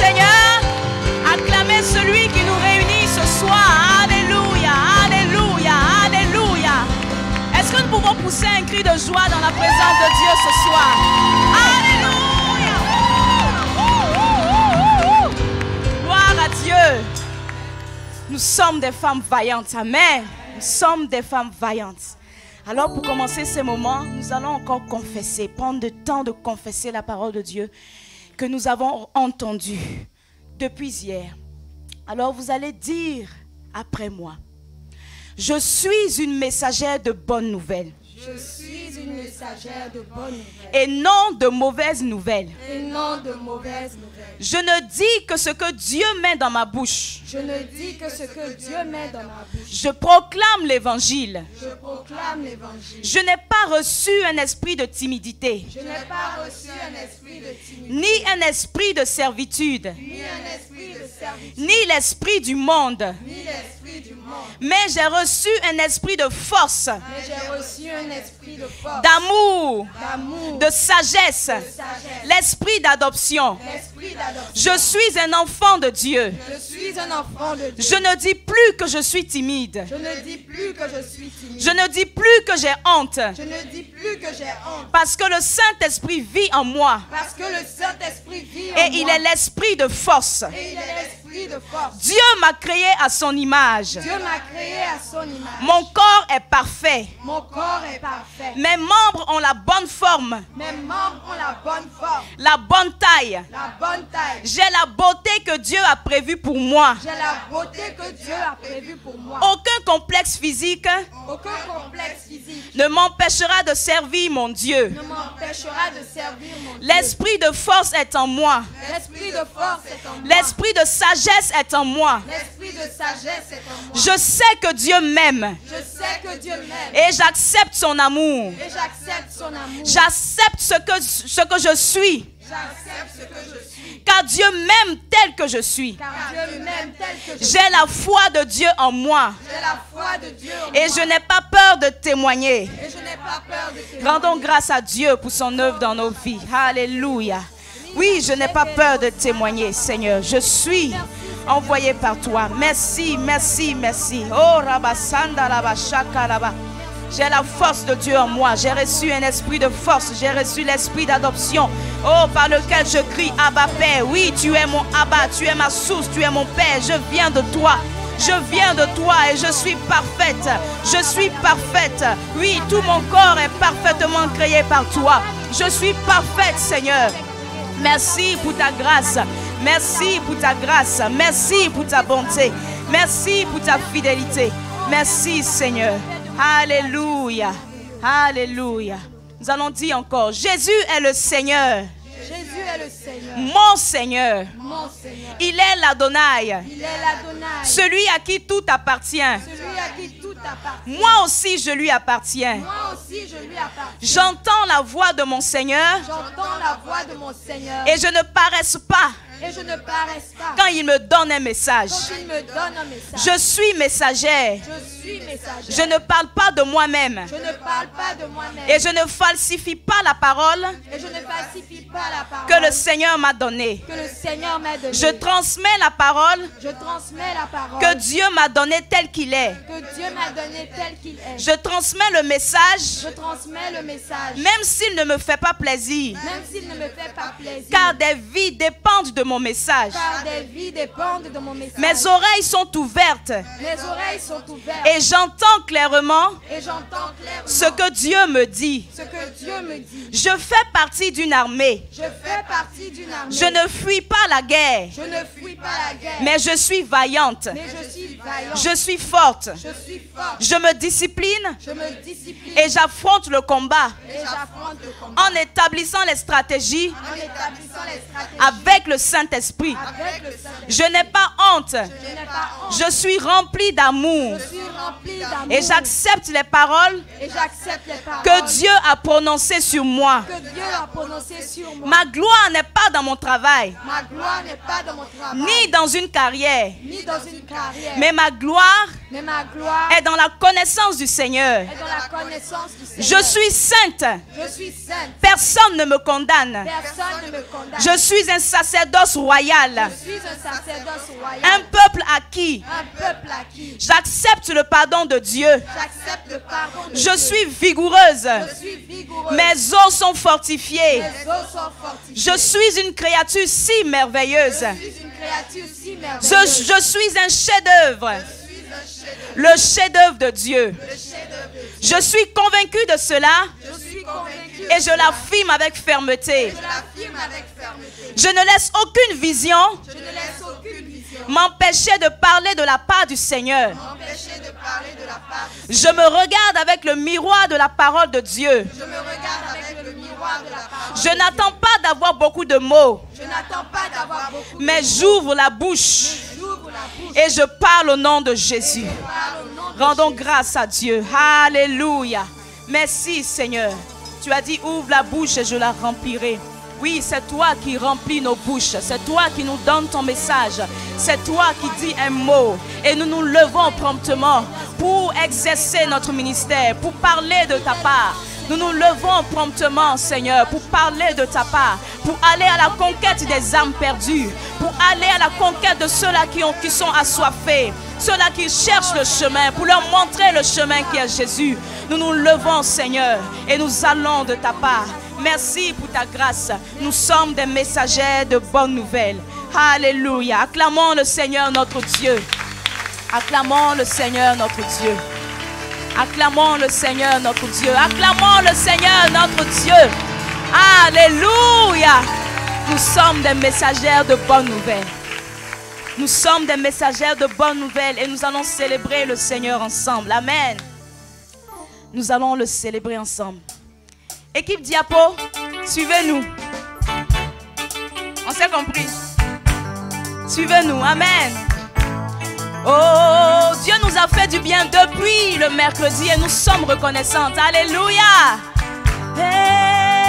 Seigneur. Acclamez celui qui nous réunit ce soir. Alléluia, alléluia, alléluia. Est-ce que nous pouvons pousser un cri de joie dans la présence de Dieu ce soir? Alléluia. Gloire à Dieu. Nous sommes des femmes vaillantes. Amen. Nous sommes des femmes vaillantes. Alors pour commencer ce moment, nous allons encore confesser, prendre le temps de confesser la parole de Dieu que nous avons entendue depuis hier. Alors vous allez dire après moi: je suis une messagère de bonnes nouvelles. Je suis une messagère de bonnes nouvelles. Et non de mauvaises nouvelles. Et non de mauvaises nouvelles. Je ne dis que ce que Dieu met dans ma bouche. Je ne dis que ce que Dieu met dans ma bouche. Je proclame l'évangile. Je proclame l'évangile. Je n'ai pas reçu un esprit de timidité. Je n'ai pas reçu un esprit de timidité. Ni un esprit de servitude. Ni un esprit de servitude. Ni l'esprit du monde. Ni l'esprit du monde. Mais j'ai reçu un esprit de force. Mais j'ai reçu un esprit de force. D'amour. D'amour. De sagesse. L'esprit d'adoption. L'esprit d'adoption. Je suis un enfant de Dieu. Je suis un enfant de Dieu. Je ne dis plus que je suis timide. Je ne dis plus que je suis timide. Je ne dis plus que j'ai honte. Je ne dis plus que j'ai honte. Parce que le Saint-Esprit vit en moi. Parce que le Saint-Esprit vit en Et moi. il est l'esprit de force. Et il est l'esprit de force. Dieu m'a créé à son image. Dieu m'a créé à son image. Mon corps est parfait. Mon corps est parfait. Mes membres ont la bonne forme, Mes membres ont la bonne forme. la bonne taille. La bonne taille. J'ai la beauté que Dieu a prévue pour moi. J'ai la beauté que Dieu a prévue pour moi. Aucun complexe physique Aucun complexe physique ne m'empêchera de servir mon Dieu. ne m'empêchera de servir mon Dieu. L'esprit de force est en moi. L'esprit de force est en moi. L'esprit de sagesse est en moi. L'esprit de sagesse est en moi. Je sais que Dieu m'aime Je sais que Dieu m'aime. et j'accepte son amour. Et j'accepte son amour. J'accepte ce que je suis. J'accepte ce que je suis. Car Dieu m'aime tel que je suis. Car Dieu m'aime tel que je suis. J'ai la foi de Dieu en moi. J'ai la foi de Dieu en Et moi. je n'ai pas peur de témoigner. Et je n'ai pas peur de témoigner. Rendons grâce à Dieu pour son œuvre dans nos vies. Alléluia. Oui, je n'ai pas peur de témoigner, Seigneur. Je suis envoyé par toi. Merci, merci, merci. Oh, Rabasanda, Rabashaka, Rabba. J'ai la force de Dieu en moi. J'ai reçu un esprit de force. J'ai reçu l'esprit d'adoption. Oh, par lequel je crie Abba Père. Oui, tu es mon Abba. Tu es ma source. Tu es mon Père. Je viens de toi. Je viens de toi et je suis parfaite. Je suis parfaite. Oui, tout mon corps est parfaitement créé par toi. Je suis parfaite, Seigneur. Merci pour ta grâce. Merci pour ta grâce. Merci pour ta bonté. Merci pour ta fidélité. Merci, Seigneur. Alléluia. Alléluia. Nous allons dire encore, Jésus est le Seigneur. Jésus est le Seigneur. Mon Seigneur. Mon Seigneur. Il est l'Adonai. Il est l'Adonai. Celui à qui tout appartient. Celui à qui tout appartient. Moi aussi, je lui appartiens. Moi aussi, je lui appartiens. J'entends la voix de mon Seigneur J'entends la voix de mon Seigneur. et je ne paraisse pas Et je ne paraisse pas. quand il me donne un message. Quand il me donne un message. Je suis messagère. Je suis messager. Je ne parle pas de moi-même Je ne parle pas de moi-même. et je ne falsifie pas la parole Et je ne falsifie pas la parole que le Seigneur m'a donnée. que le Seigneur m'a donnée. Je transmets la parole Je transmets la parole que Dieu m'a donnée telle qu'il est. que Dieu m'a donnée tel qu'il est. Je transmets le message Je transmets le message. même s'il ne me fait pas plaisir. Même s'il ne me fait pas plaisir. Car des vies dépendent de mon message. Car des vies dépendent de mon message. Mes oreilles sont ouvertes Mes oreilles sont ouvertes. et j'entends clairement Et j'entends clairement ce que Dieu me dit. ce que Dieu me dit. Je fais partie d'une armée. Je fais partie d'une armée. Je ne fuis pas la guerre, Je ne fuis pas la guerre. mais je suis vaillante. Mais je suis vaillante. Je suis forte. Je suis forte. Je me discipline Je me discipline. et j'affronte le combat Et j'affronte le combat. en établissant les stratégies En établissant les stratégies. avec le Saint-Esprit. Avec le Saint-Esprit. Je n'ai pas honte. Je n'ai pas honte. Je suis remplie d'amour Je suis remplie d'amour. et j'accepte les paroles Et j'accepte les paroles que Dieu a prononcées sur moi. que Dieu a prononcées sur moi. Ma gloire n'est pas dans mon travail, Ma gloire n'est pas dans mon travail. ni dans une carrière, Ni dans une carrière. mais ma gloire Mais ma gloire est dans la connaissance du Seigneur. est dans la connaissance du Seigneur. Je suis sainte. Je suis sainte. Personne ne me condamne. Personne ne me condamne. Je suis un sacerdoce sacerdoce royal. Je suis un sacerdoce royal. Un peuple acquis. Un peuple acquis. J'accepte le pardon de Dieu. J'accepte le pardon de Dieu. Je suis vigoureuse. Je suis vigoureuse. Mes os sont fortifiés. Mes os sont fortifiés. Je suis une créature si merveilleuse. Je suis une créature si merveilleuse. Je suis un chef-d'œuvre. Le chef-d'œuvre de Dieu. Je suis convaincue de cela Je suis convaincue. et je l'affirme avec fermeté. Je l'affirme avec fermeté. Je ne laisse aucune vision Je ne laisse aucune vision m'empêcher de parler de la part du Seigneur. m'empêcher de parler de la part. Je me regarde avec le miroir de la parole de Dieu. Je me regarde avec le miroir de la parole. Je n'attends pas d'avoir beaucoup de mots, Je n'attends pas d'avoir beaucoup de mais j'ouvre la bouche j'ouvre la bouche. et je parle au nom de Jésus. Parle au nom de Rendons grâce à Dieu. Alléluia. Merci Seigneur. Tu as dit ouvre la bouche et je la remplirai. Oui, c'est toi qui remplis nos bouches. C'est toi qui nous donnes ton message. C'est toi qui dis un mot. Et nous nous levons promptement pour exercer notre ministère, pour parler de ta part. Nous nous levons promptement, Seigneur, pour parler de ta part, pour aller à la conquête des âmes perdues, pour aller à la conquête de ceux-là qui sont assoiffés, ceux-là qui cherchent le chemin, pour leur montrer le chemin qui est Jésus. Nous nous levons, Seigneur, et nous allons de ta part. Merci pour ta grâce. Nous sommes des messagers de bonnes nouvelles. Alléluia. Acclamons le Seigneur notre Dieu. Acclamons le Seigneur notre Dieu. Acclamons le Seigneur notre Dieu. Acclamons le Seigneur notre Dieu. Alléluia. Nous sommes des messagères de bonnes nouvelles. Nous sommes des messagères de bonnes nouvelles et nous allons célébrer le Seigneur ensemble. Amen. Nous allons le célébrer ensemble. Équipe Diapo, suivez-nous. On s'est compris. Suivez-nous. Amen. Oh, Dieu nous a fait du bien depuis le mercredi et nous sommes reconnaissantes. Alléluia.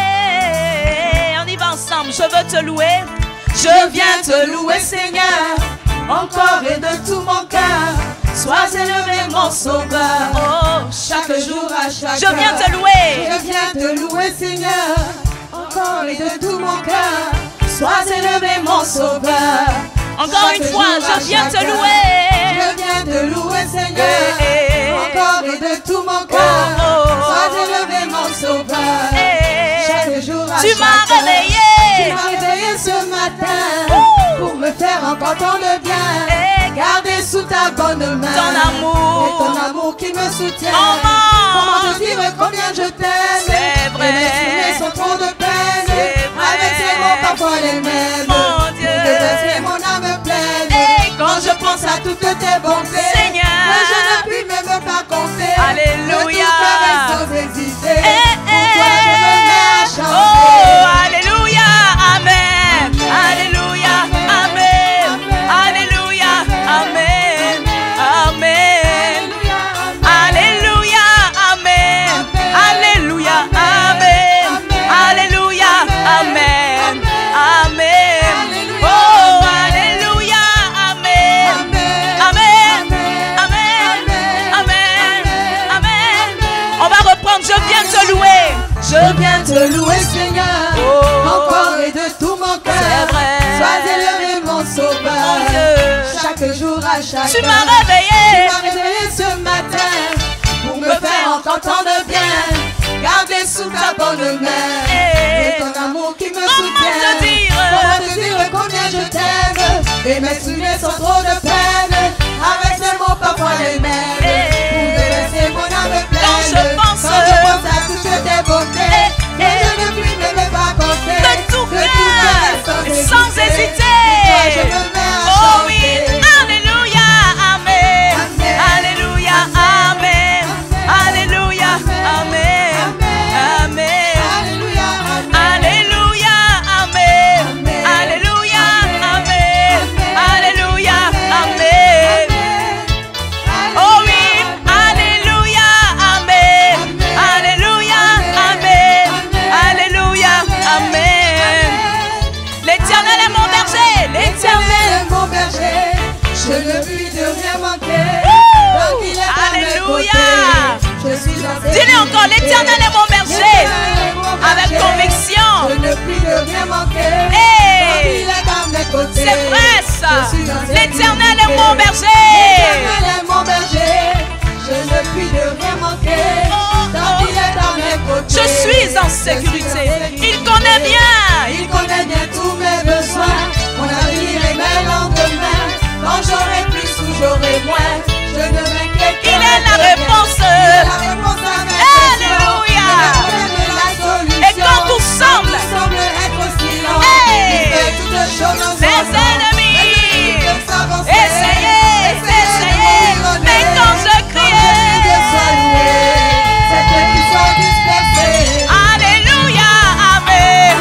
Hey, on y va ensemble. Je veux te louer. Je viens te louer, Seigneur, encore et de tout mon cœur. Sois élevé, mon sauveur, Oh, chaque jour à chaque je viens heure. te louer. Je viens te louer, Seigneur, encore et de tout mon cœur. Sois élevé, mon sauveur. Encore chaque une fois, jour à je viens te chaque heure. louer. Je viens te louer, Seigneur, Eh. encore et de tout mon cœur. Oh, oh. Sois élevé, mon sauveur. Eh. Chaque jour à Tu chaque m'as heure. Tu réveillé. m'as réveillé ce matin Ouh. pour me faire encore tant de bien. Eh. Garder sous ta bonne main Ton amour. et ton amour qui me soutient. Comment Comment te dire combien je t'aime? C'est vrai. Et mes souliers sont trop de peine. C'est vrai. Avec ces mots parfois les mêmes. Mon Dieu. De baisser mon âme pleine. Eh. Quand je pense à toutes tes bontés, Seigneur. mais je ne puis même pas compter. Alléluia. De tout cœur et sans hésiter. Eh, Pour toi je me mets à chanter. Oh, alléluia, amen. Alléluia, amen. Alléluia, amen. Amen. Alléluia, amen. Alléluia, amen. Alléluia, amen. Amen. Oh, alléluia, amen. Amen. Amen. Amen. Amen. On va reprendre. Je viens te louer. Je viens te louer, Seigneur, Oh. encore et de tout mon cœur. C'est vrai. Sois élevé, mon Mon sauveur. Dieu. Chaque jour à chaque Tu heure. m'as Tu réveillé. m'as réveillé ce matin pour me faire encore tant de bien. Garder sous ta bonne main Eh. et ton amour qui me Comment soutient. te dire? Comment te dire combien je t'aime? Et mes souliers sont trop de peine. Avec ces mots parfois les mêmes. Eh. Pour déverser mon âme pleine. Quand je pense à toutes tes bontés. Eh. Et je ne puis même pas compter. De tout cœur, sans hésiter. Pour toi, je me mets à Oh oui, chanter. alléluia, amen. Amen. Alléluia, amen. Alléluia, amen. Amen. Alléluia, amen. Alléluia, amen. Amen. Alléluia, amen. Amen. Alléluia, suis en sécurité. Il connaît bien tous mes besoins. Mon avenir et mes lendemains. Quand j'aurai plus ou j'aurai moins, je ne m'inquiète pas. Il est la réponse. Alléluia. Et quand tout semble être silence, hey, il fait toutes choses en mes ennemis, essayez, mais quand je criais, Alléluia, Amen,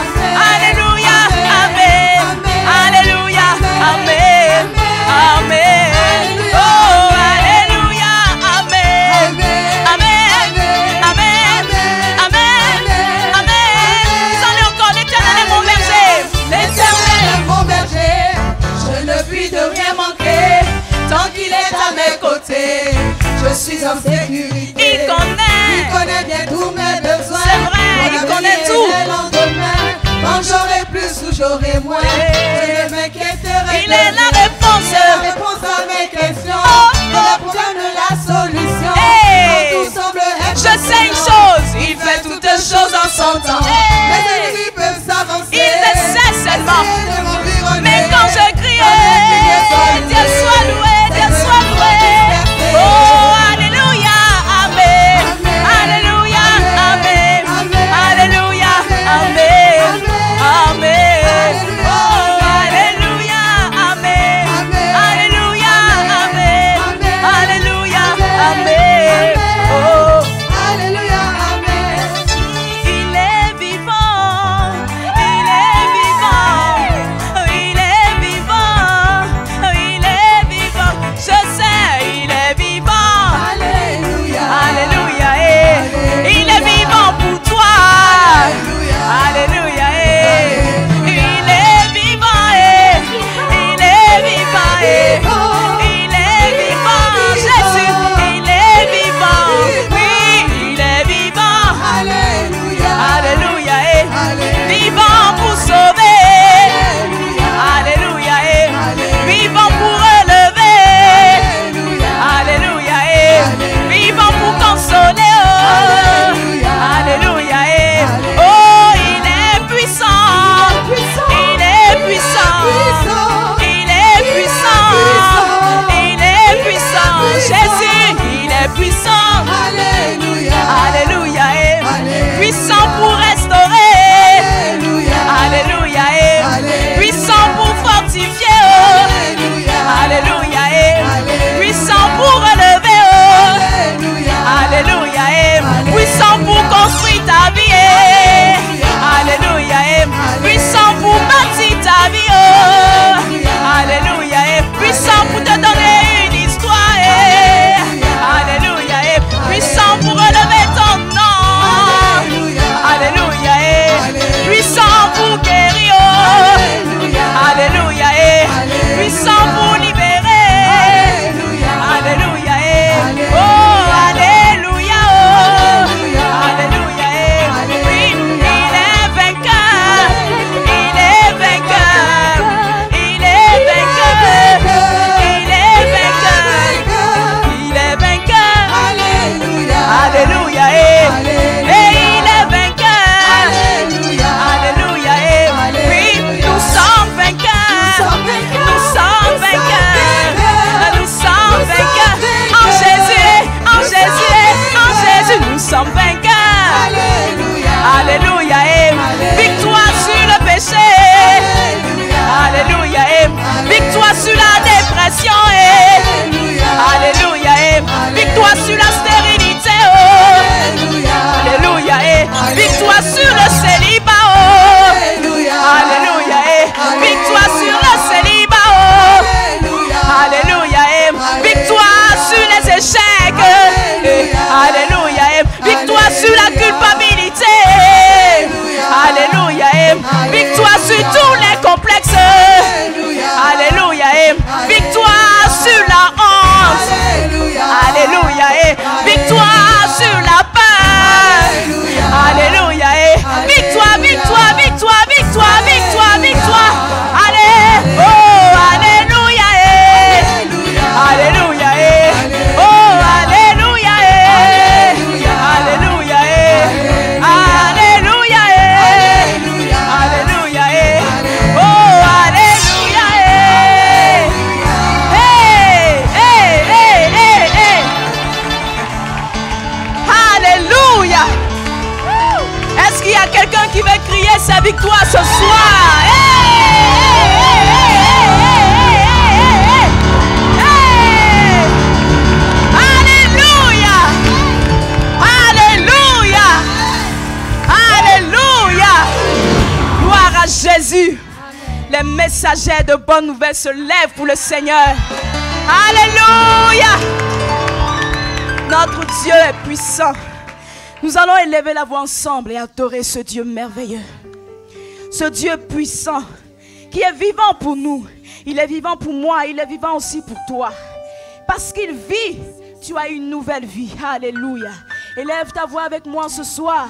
Alléluia, Amen, Alléluia, Amen, Amen, oh, Alléluia, Amen, Amen, Amen, Amen, Amen. Vous allez encore, l'Éternel est mon berger, l'Éternel est mon berger, je ne puis de rien manquer, tant qu'il est à mes côtés, je suis en sécurité. Il connaît bien tous mes besoins. C'est vrai, il connaît tout. Quand j'aurai plus ou j'aurai moins, je ne m'inquiéterai. Il est la réponse. La réponse à mes questions. Il est pour donner la solution. Hey. Quand tout semble être Je sais une chose, il fait toutes choses en son temps. Mes ennemis peuvent s'avancer. Il le sait seulement. Mais quand je criais, Dieu soit loué, Dieu soit loué. Oh, Alléluia, Amen. Alléluia, Amen. Alléluia, Amen. Amen. Oh, Alléluia, Amen. Alléluia, Amen. Alléluia, Amen. Oh, Alléluia, Amen. il est vivant, il est vivant. la victoire ce soir. Alléluia. Alléluia. Alléluia. Gloire à Jésus. Les messagers de bonnes nouvelles se lèvent pour le Seigneur. Alléluia. Notre Dieu est puissant. Nous allons élever la voix ensemble et adorer ce Dieu merveilleux. Ce Dieu puissant qui est vivant pour nous. Il est vivant pour moi, il est vivant aussi pour toi. Parce qu'il vit, tu as une nouvelle vie. Alléluia. Élève ta voix avec moi ce soir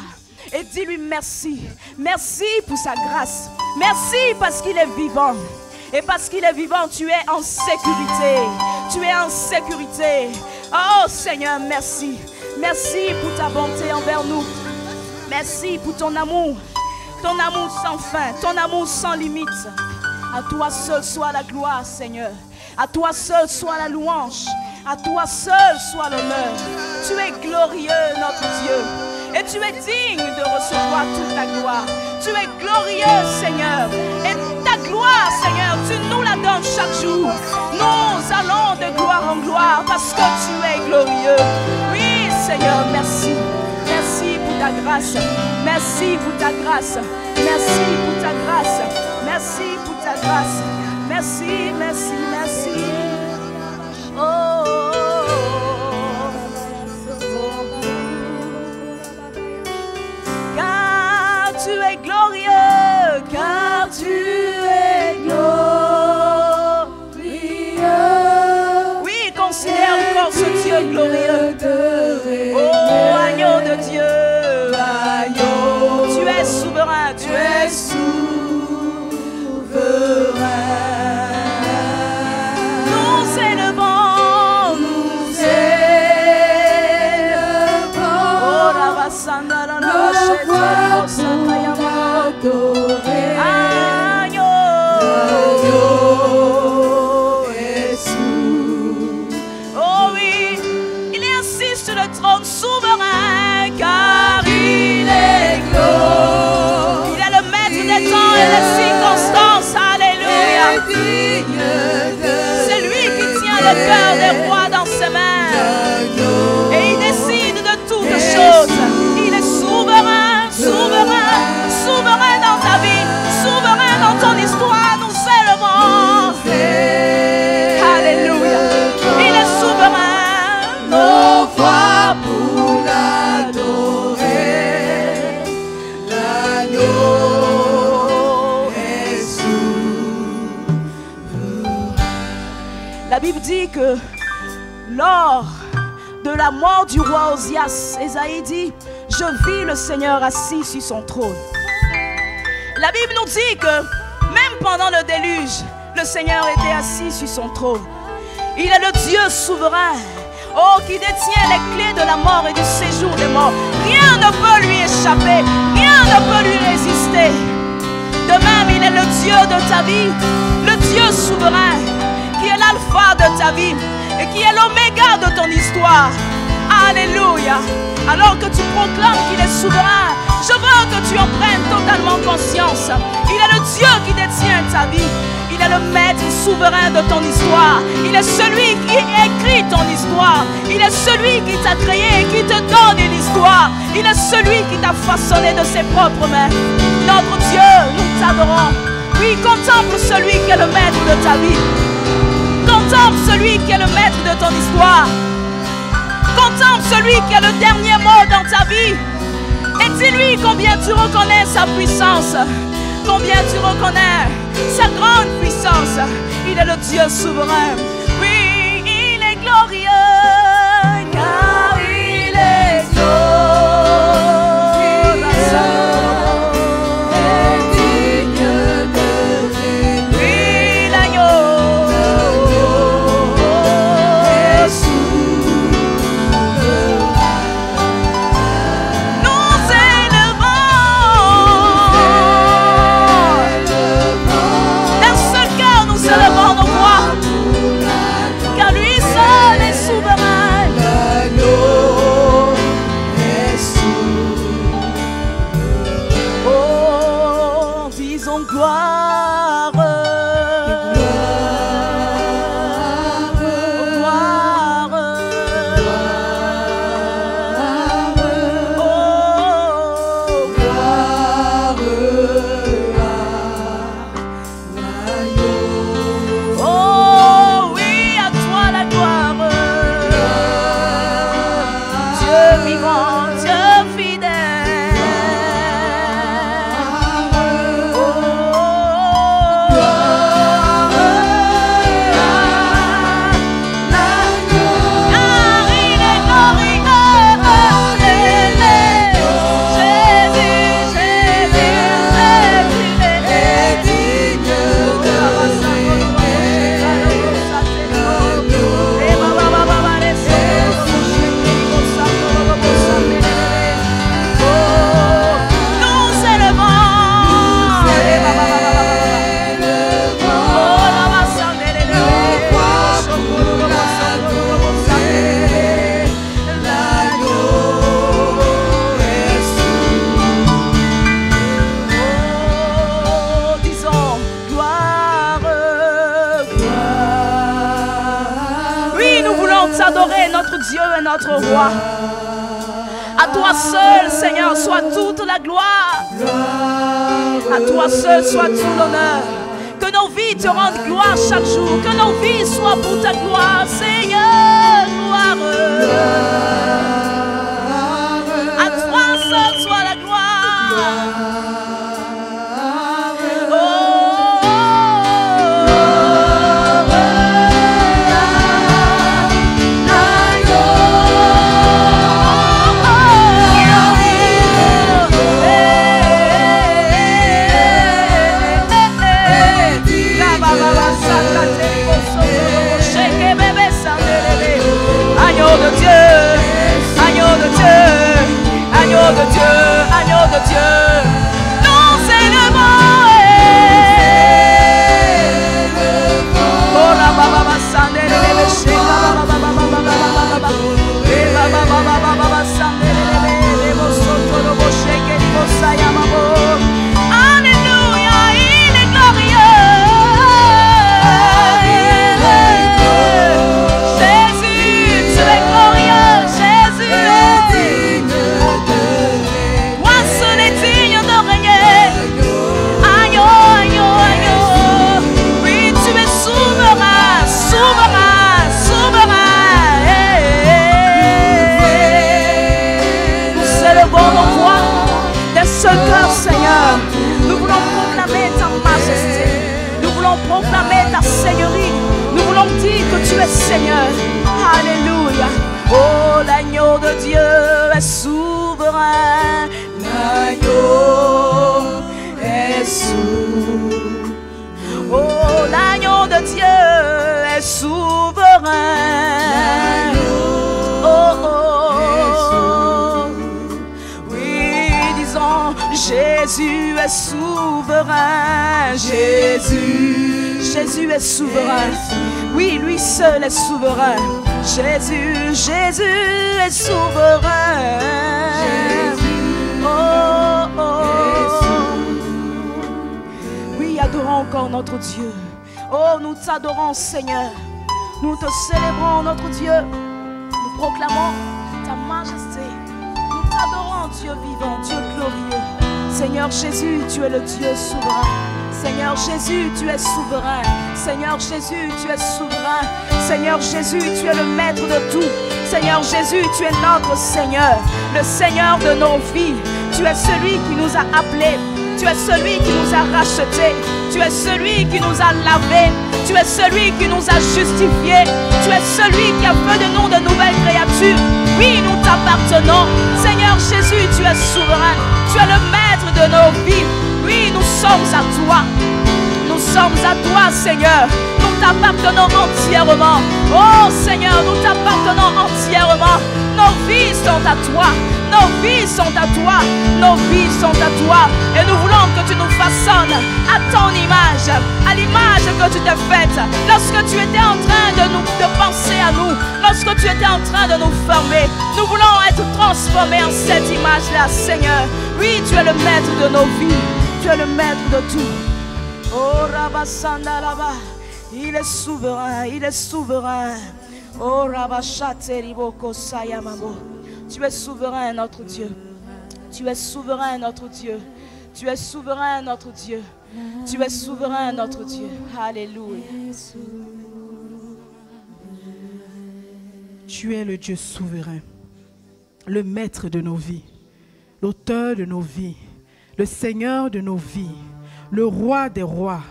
et dis-lui merci. Merci pour sa grâce. Merci parce qu'il est vivant. Et parce qu'il est vivant, tu es en sécurité. Tu es en sécurité. Oh Seigneur, merci. Merci pour ta bonté envers nous. Merci pour ton amour sans fin, ton amour sans limite. À toi seul soit la gloire, Seigneur. À toi seul soit la louange. À toi seul soit l'honneur. Tu es glorieux, notre Dieu. Et tu es digne de recevoir toute ta gloire. Tu es glorieux, Seigneur. Et ta gloire, Seigneur, tu nous la donnes chaque jour. Nous allons de gloire en gloire parce que tu es glorieux. Oui, Seigneur, merci. Merci pour ta grâce. Merci pour ta grâce. Merci pour ta grâce. Merci pour ta grâce. Merci, merci, merci. Oh, oh, car tu es glorieux, car tu es glorieux. Oui, considère encore ce Dieu glorieux. Oh, agneau de Dieu, agneau. Tu es souverain, tu es souverain. Nous élevons, nous élevons. Oh, la vasanda, la adorer. Agneau est souverain. Oh oui, il est assis sur le trône souverain, car il est glorieux. Il est le maître des temps et des circonstances. Alléluia. C'est lui qui tient le cœur des rois dans ses mains. Et il décide de toutes choses. Il est souverain, souverain, souverain dans ta vie, souverain dans ton histoire. Nous élevons. Alléluia. Il est souverain. Nos voix pour l'adorer. L'agneau est souverain. La Bible dit que lors de la mort du roi Osias, Ésaïe dit: je vis le Seigneur assis sur son trône. La Bible nous dit que même pendant le déluge, le Seigneur était assis sur son trône. Il est le Dieu souverain, oh, qui détient les clés de la mort et du séjour des morts. Rien ne peut lui échapper, rien ne peut lui résister. De même, il est le Dieu de ta vie, le Dieu souverain, qui est l'alpha de ta vie et qui est l'oméga de ton histoire. Alléluia. Alors que tu proclames qu'il est souverain, je veux que tu en prennes totalement conscience. Il est le Dieu qui détient ta vie. Il est le maître souverain de ton histoire. Il est celui qui écrit ton histoire. Il est celui qui t'a créé et qui te donne une histoire. Il est celui qui t'a façonné de ses propres mains. Notre Dieu, nous t'adorons. Oui, contemple celui qui est le maître de ta vie. Contemple celui qui est le maître de ton histoire. Contemple celui qui a le dernier mot dans ta vie. Et dis-lui combien tu reconnais sa puissance. Combien tu reconnais sa grande puissance. Il est le Dieu souverain. Oui, il est glorieux, car il est glorieux. Et digne de Dieu. Oui, l'agneau est souverain. Nous élevons. D'un seul cœur, nous élevons nos voix. notre roi. À toi seul, Seigneur, soit toute la gloire. À toi seul soit tout l'honneur. Que nos vies te rendent gloire chaque jour. Que nos vies soient pour ta gloire, Seigneur, gloire. À toi seul soit la gloire. Agneau de Dieu, agneau de Dieu, nous élevons. Oh la baba basande lebe sheka baba baba baba baba sande lebe lebo soto lobo sheke libo saya babo. Alléluia, il est glorieux. Jésus, tu es glorieux. Jésus est digne. Seul cœur, Seigneur, nous voulons proclamer ta majesté, nous voulons proclamer ta seigneurie, nous voulons dire que tu es Seigneur. Alléluia. Oh, l'agneau de Dieu est souverain, l'agneau est souverain. Oh, l'agneau de Dieu est souverain. Oh, oh. Jésus est souverain, Jésus est souverain. Oui, lui seul est souverain. Jésus est souverain. Oh, oh. Oui, adorons encore notre Dieu. Oh, nous t'adorons, Seigneur. Nous te célébrons, notre Dieu. Nous proclamons ta majesté. Nous t'adorons, Dieu vivant, Dieu glorieux. Seigneur Jésus, tu es le Dieu souverain. Seigneur Jésus, tu es souverain. Seigneur Jésus, tu es souverain. Seigneur Jésus, tu es le maître de tout. Seigneur Jésus, tu es notre Seigneur, le Seigneur de nos vies. Tu es celui qui nous a appelés. Tu es celui qui nous a rachetés. Tu es celui qui nous a lavés. Tu es celui qui nous a justifiés. Tu es celui qui a fait de nous de nouvelles créatures. Oui, nous t'appartenons. Seigneur Jésus, tu es souverain. Tu es le maître de nos vies. Oui, nous sommes à toi. Nous sommes à toi, Seigneur. Nous t'appartenons entièrement. Oh, Seigneur, nous t'appartenons entièrement. Nos vies sont à toi. Nos vies sont à toi. Nos vies sont à toi. Et nous voulons que tu nous façonnes à ton image, à l'image que tu t'es faite. Lorsque tu étais en train de penser à nous, lorsque tu étais en train de nous former, nous voulons être transformés en cette image-là, Seigneur. Oui, tu es le maître de nos vies. Tu es le maître de tout. Oh, Rabasanda là-bas. Il est souverain, il est souverain. Oh, Rabashateriboko Sayamamo. Tu es souverain, notre Dieu. Tu es souverain, notre Dieu. Tu es souverain, notre Dieu. Tu es souverain, notre Dieu. Alléluia. Tu es le Dieu souverain, le maître de nos vies, l'auteur de nos vies, le Seigneur de nos vies, le roi des rois.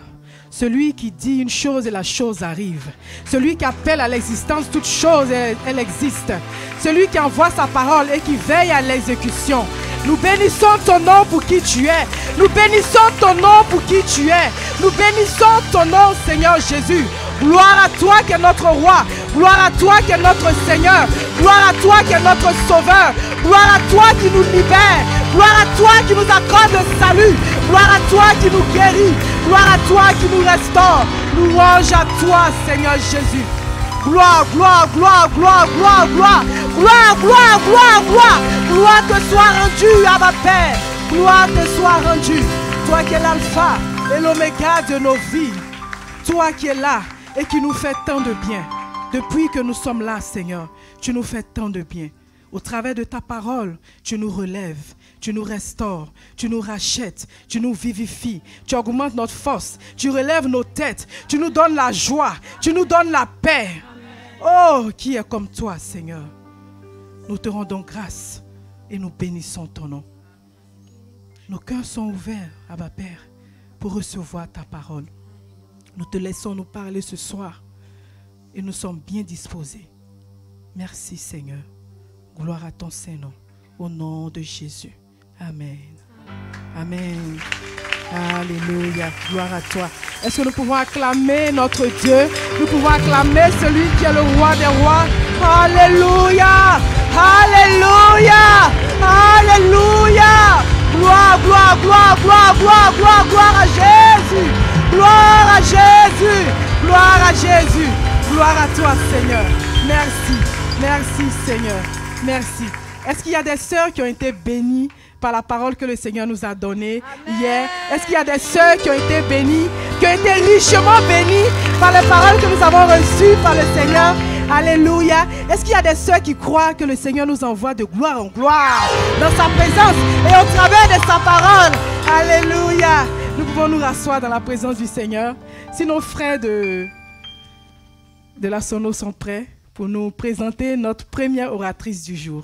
Celui qui dit une chose et la chose arrive. Celui qui appelle à l'existence toute chose et elle existe. Celui qui envoie sa parole et qui veille à l'exécution. Nous bénissons ton nom pour qui tu es. Nous bénissons ton nom pour qui tu es. Nous bénissons ton nom, Seigneur Jésus. Gloire à toi qui es notre roi. Gloire à toi qui es notre Seigneur. Gloire à toi qui es notre Sauveur. Gloire à toi qui nous libère. Gloire à toi qui nous accorde le salut. Gloire à toi qui nous guérit. Gloire à toi qui nous restaure. Louange à toi, Seigneur Jésus. Gloire, gloire, gloire, gloire, gloire, gloire. Gloire, gloire, gloire, gloire. Gloire te soit rendue à ma Père. Gloire te soit rendue. Toi qui es l'alpha et l'oméga de nos vies. Toi qui es là et qui nous fait tant de bien. Depuis que nous sommes là, Seigneur, tu nous fais tant de bien. Au travers de ta parole, tu nous relèves, tu nous restaures, tu nous rachètes, tu nous vivifies, tu augmentes notre force, tu relèves nos têtes, tu nous donnes la joie, tu nous donnes la paix. Oh, qui est comme toi, Seigneur? Nous te rendons grâce et nous bénissons ton nom. Nos cœurs sont ouverts, Abba Père, pour recevoir ta parole. Nous te laissons nous parler ce soir et nous sommes bien disposés. Merci, Seigneur. Gloire à ton Saint-Nom, au nom de Jésus. Amen. Amen. Alléluia. Gloire à toi. Est-ce que nous pouvons acclamer notre Dieu? Nous pouvons acclamer celui qui est le roi des rois. Alléluia. Alléluia. Alléluia. Gloire, gloire, gloire, gloire, gloire, gloire, gloire à Jésus. Gloire à Jésus. Gloire à Jésus. Gloire à toi, Seigneur. Merci. Merci, Seigneur. Merci. Est-ce qu'il y a des sœurs qui ont été bénies par la parole que le Seigneur nous a donnée hier? Est-ce qu'il y a des sœurs qui ont été bénies, qui ont été richement bénies par les paroles que nous avons reçues par le Seigneur? Alléluia. Est-ce qu'il y a des sœurs qui croient que le Seigneur nous envoie de gloire en gloire dans sa présence et au travers de sa parole? Alléluia. Nous pouvons nous rasseoir dans la présence du Seigneur. Si nos frères de la Sono sont prêts pour nous présenter notre première oratrice du jour.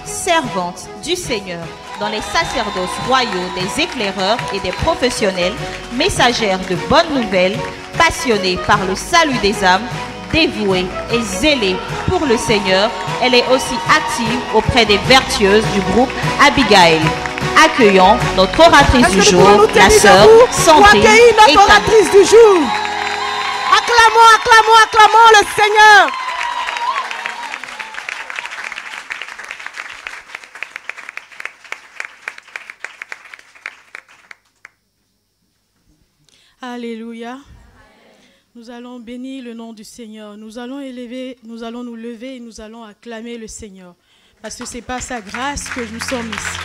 Servante du Seigneur dans les sacerdoces royaux des éclaireurs et des professionnels, messagère de bonnes nouvelles, passionnée par le salut des âmes, dévouée et zélée pour le Seigneur, elle est aussi active auprès des vertueuses du groupe Abigail. Accueillons notre oratrice du jour, la sœur Santé accueillir notre et oratrice du jour. Acclamons, acclamons, acclamons le Seigneur. Alléluia. Nous allons bénir le nom du Seigneur. Nous allons élever, nous allons nous lever et nous allons acclamer le Seigneur. Parce que c'est par sa grâce que nous sommes ici.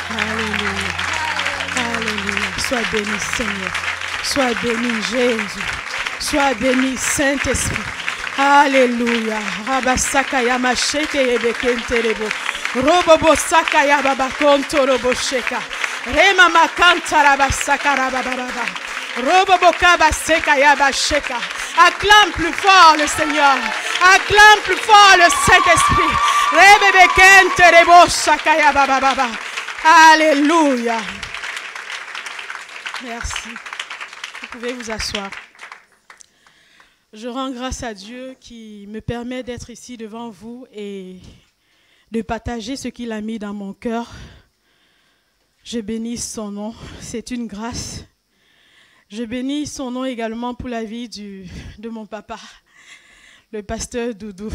Alléluia. Alléluia. Sois béni, Seigneur. Sois béni, Jésus. Sois béni, Saint-Esprit. Alléluia. Rabasakaya macheke yebekenterebo. Robobo sakaya babakonto robo sheka. Rema makanta rabasaka rabababa. Acclame plus fort le Seigneur. Acclame plus fort le Saint-Esprit. Alléluia. Merci. Vous pouvez vous asseoir. Je rends grâce à Dieu qui me permet d'être ici devant vous et de partager ce qu'il a mis dans mon cœur. Je bénis son nom. C'est une grâce. Je bénis son nom également pour la vie de mon papa, le pasteur Doudou.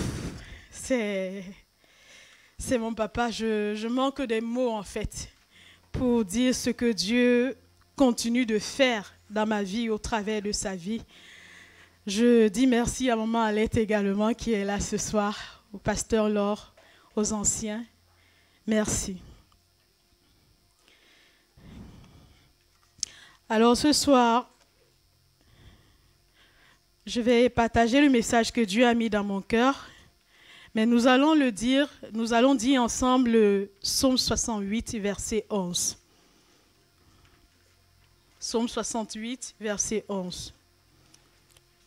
C'est mon papa. Je manque des mots en fait pour dire ce que Dieu continue de faire dans ma vie au travers de sa vie. Je dis merci à maman Alette également qui est là ce soir, au pasteur Laure, aux anciens. Merci. Alors ce soir, je vais partager le message que Dieu a mis dans mon cœur, mais nous allons dire ensemble le Psaume 68, verset 11. Psaume 68, verset 11.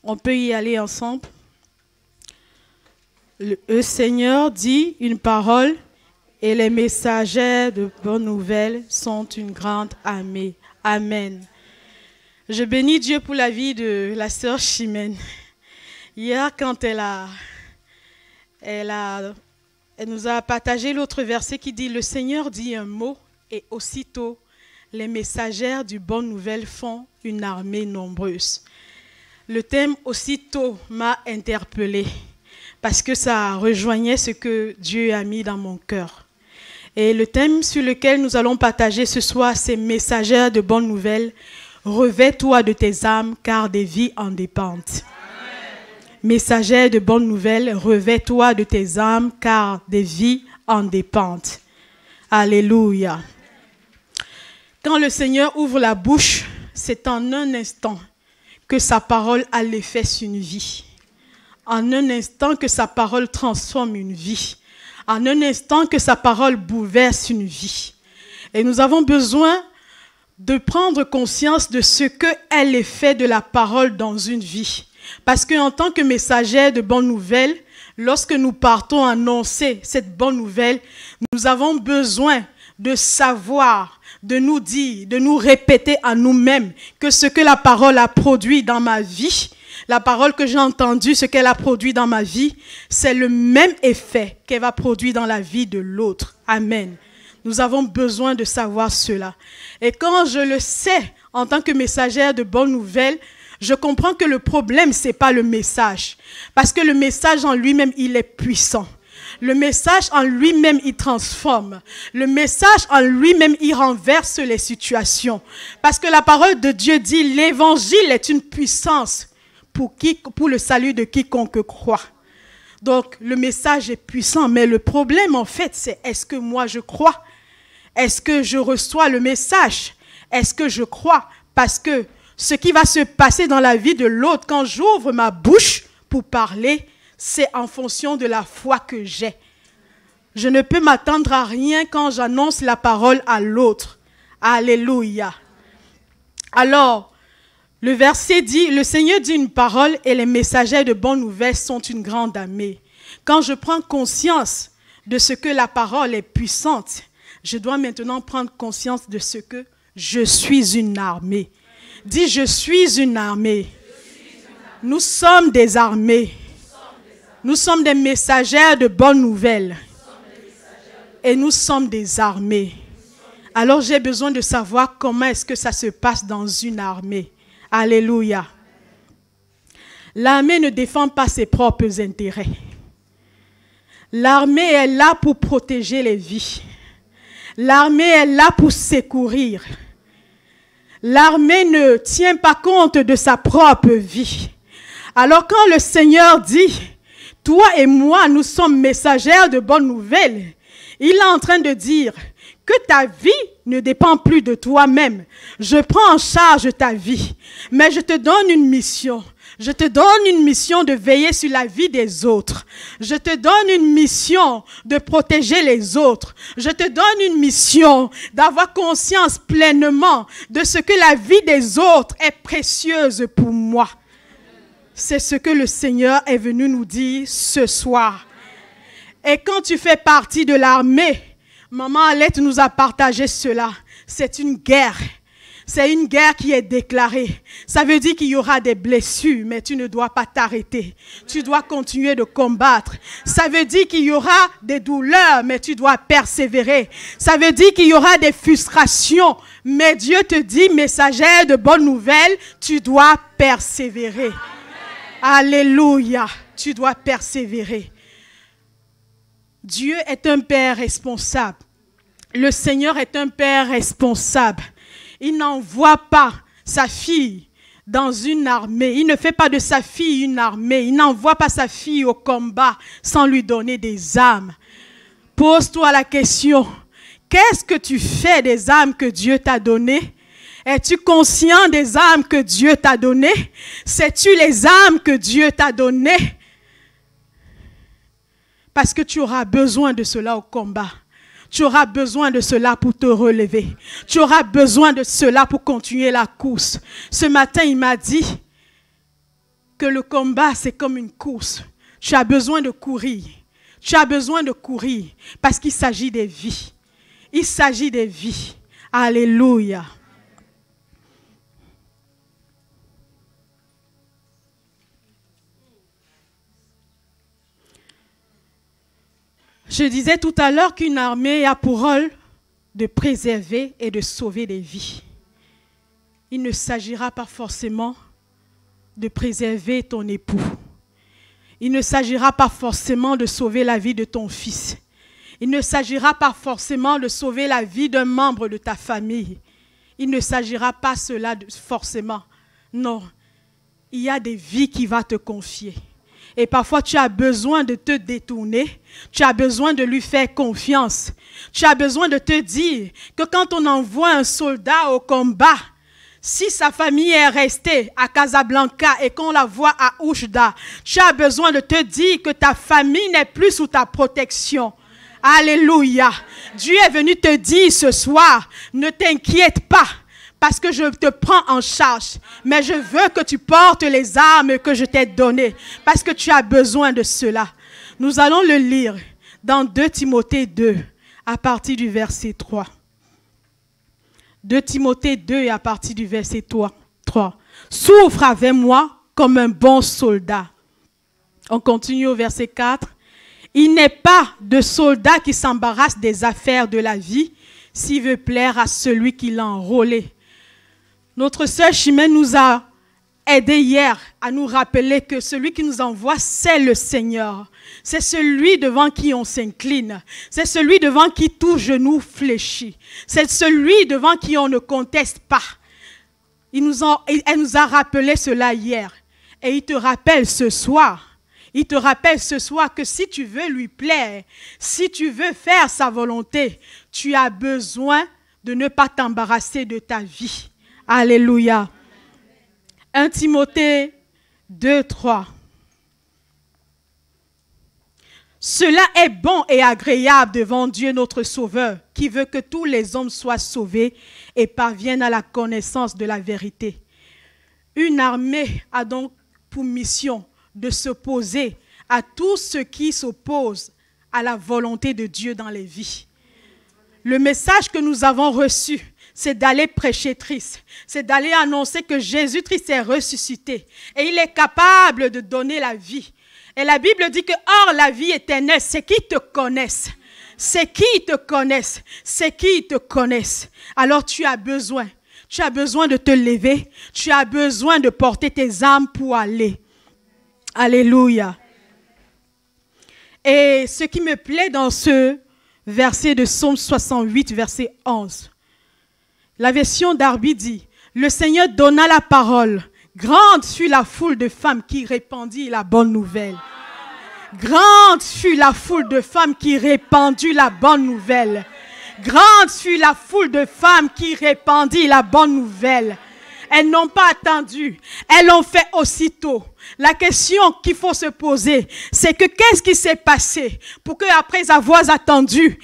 On peut y aller ensemble. Le Seigneur dit une parole et les messagers de bonnes nouvelles sont une grande armée. Amen. Je bénis Dieu pour la vie de la sœur Chimène. Hier, quand elle nous a partagé l'autre verset qui dit « Le Seigneur dit un mot et aussitôt les messagères du bonne nouvelle font une armée nombreuse. » Le thème « aussitôt » m'a interpellée parce que ça rejoignait ce que Dieu a mis dans mon cœur. Et le thème sur lequel nous allons partager ce soir, c'est « Messagères de bonnes nouvelles, revêt-toi de tes âmes car des vies en dépendent. » Messager de bonnes nouvelles, revêt-toi de tes âmes, car des vies en dépendent. Alléluia. Quand le Seigneur ouvre la bouche, c'est en un instant que sa parole a l'effet sur une vie. En un instant que sa parole transforme une vie. En un instant que sa parole bouleverse une vie. Et nous avons besoin de prendre conscience de ce qu'est l'effet de la parole dans une vie. Parce qu'en tant que messager de bonnes nouvelles, lorsque nous partons annoncer cette bonne nouvelle, nous avons besoin de savoir, de nous dire, de nous répéter à nous-mêmes que ce que la parole a produit dans ma vie, la parole que j'ai entendue, ce qu'elle a produit dans ma vie, c'est le même effet qu'elle va produire dans la vie de l'autre. Amen. Nous avons besoin de savoir cela. Et quand je le sais, en tant que messagère de bonnes nouvelles, je comprends que le problème, ce n'est pas le message. Parce que le message en lui-même, il est puissant. Le message en lui-même, il transforme. Le message en lui-même, il renverse les situations. Parce que la parole de Dieu dit, l'évangile est une puissance pour le salut de quiconque croit. Donc, le message est puissant, mais le problème, en fait, c'est est-ce que moi je crois? Est-ce que je reçois le message? Est-ce que je crois? Parce que ce qui va se passer dans la vie de l'autre, quand j'ouvre ma bouche pour parler, c'est en fonction de la foi que j'ai. Je ne peux m'attendre à rien quand j'annonce la parole à l'autre. Alléluia. Alors, le verset dit, le Seigneur dit une parole et les messagers de bonnes nouvelles sont une grande armée. Quand je prends conscience de ce que la parole est puissante, je dois maintenant prendre conscience de ce que je suis une armée. Dis, je suis une armée. Nous sommes des armées. Nous sommes des messagers de bonnes nouvelles. Et nous sommes des armées. Alors j'ai besoin de savoir comment est-ce que ça se passe dans une armée. Alléluia. L'armée ne défend pas ses propres intérêts. L'armée est là pour protéger les vies. L'armée est là pour secourir. L'armée ne tient pas compte de sa propre vie. Alors quand le Seigneur dit, toi et moi, nous sommes messagers de bonnes nouvelles, il est en train de dire que ta vie ne dépend plus de toi-même. Je prends en charge ta vie, mais je te donne une mission. Je te donne une mission de veiller sur la vie des autres. Je te donne une mission de protéger les autres. Je te donne une mission d'avoir conscience pleinement de ce que la vie des autres est précieuse pour moi. C'est ce que le Seigneur est venu nous dire ce soir. Et quand tu fais partie de l'armée, Maman Alette nous a partagé cela. C'est une guerre. C'est une guerre qui est déclarée. Ça veut dire qu'il y aura des blessures, mais tu ne dois pas t'arrêter. Tu dois continuer de combattre. Ça veut dire qu'il y aura des douleurs, mais tu dois persévérer. Ça veut dire qu'il y aura des frustrations, mais Dieu te dit, messager de bonnes nouvelles, tu dois persévérer. Alléluia, tu dois persévérer. Dieu est un Père responsable. Le Seigneur est un Père responsable. Il n'envoie pas sa fille dans une armée. Il ne fait pas de sa fille une armée. Il n'envoie pas sa fille au combat sans lui donner des armes. Pose-toi la question, qu'est-ce que tu fais des armes que Dieu t'a données? Es-tu conscient des armes que Dieu t'a données? Sais-tu les armes que Dieu t'a données? Parce que tu auras besoin de cela au combat. Tu auras besoin de cela pour te relever. Tu auras besoin de cela pour continuer la course. Ce matin, il m'a dit que le combat, c'est comme une course. Tu as besoin de courir. Tu as besoin de courir parce qu'il s'agit des vies. Il s'agit des vies. Alléluia. Je disais tout à l'heure qu'une armée a pour rôle de préserver et de sauver des vies. Il ne s'agira pas forcément de préserver ton époux. Il ne s'agira pas forcément de sauver la vie de ton fils. Il ne s'agira pas forcément de sauver la vie d'un membre de ta famille. Il ne s'agira pas cela forcément. Non, il y a des vies qu'il va te confier. Et parfois, tu as besoin de te détourner. Tu as besoin de lui faire confiance. Tu as besoin de te dire que quand on envoie un soldat au combat, si sa famille est restée à Casablanca et qu'on la voit à Oujda, tu as besoin de te dire que ta famille n'est plus sous ta protection. Alléluia. Dieu est venu te dire ce soir, ne t'inquiète pas. Parce que je te prends en charge. Mais je veux que tu portes les armes que je t'ai données. Parce que tu as besoin de cela. Nous allons le lire dans 2 Timothée 2, à partir du verset 3. 2 Timothée 2, à partir du verset 3. Souffre avec moi comme un bon soldat. On continue au verset 4. Il n'est pas de soldat qui s'embarrasse des affaires de la vie s'il veut plaire à celui qui l'a enrôlé. Notre sœur Chimène nous a aidé hier à nous rappeler que celui qui nous envoie, c'est le Seigneur. C'est celui devant qui on s'incline. C'est celui devant qui tout genou fléchit. C'est celui devant qui on ne conteste pas. Elle nous a rappelé cela hier. Et il te rappelle ce soir. Il te rappelle ce soir que si tu veux lui plaire, si tu veux faire sa volonté, tu as besoin de ne pas t'embarrasser de ta vie. Alléluia. 1 Timothée 2, 3. Cela est bon et agréable devant Dieu notre Sauveur, qui veut que tous les hommes soient sauvés et parviennent à la connaissance de la vérité. Une armée a donc pour mission de s'opposer à tout ce qui s'oppose à la volonté de Dieu dans les vies. Le message que nous avons reçu, c'est d'aller prêcher Christ, c'est d'aller annoncer que Jésus-Christ est ressuscité et il est capable de donner la vie. Et la Bible dit que hors la vie éternelle, c'est qui te connaissent. C'est qui te connaissent. C'est qui te connaissent. Alors tu as besoin de te lever, tu as besoin de porter tes armes pour aller. Alléluia. Et ce qui me plaît dans ce verset de Psaume 68, verset 11, la version Darby dit, « Le Seigneur donna la parole. Grande fut la foule de femmes qui répandit la bonne nouvelle. » Grande fut la foule de femmes qui répandit la bonne nouvelle. Grande fut la foule de femmes qui répandit la bonne nouvelle. Elles n'ont pas attendu. Elles l'ont fait aussitôt. La question qu'il faut se poser, c'est que qu'est-ce qui s'est passé pour qu'après avoir attendu,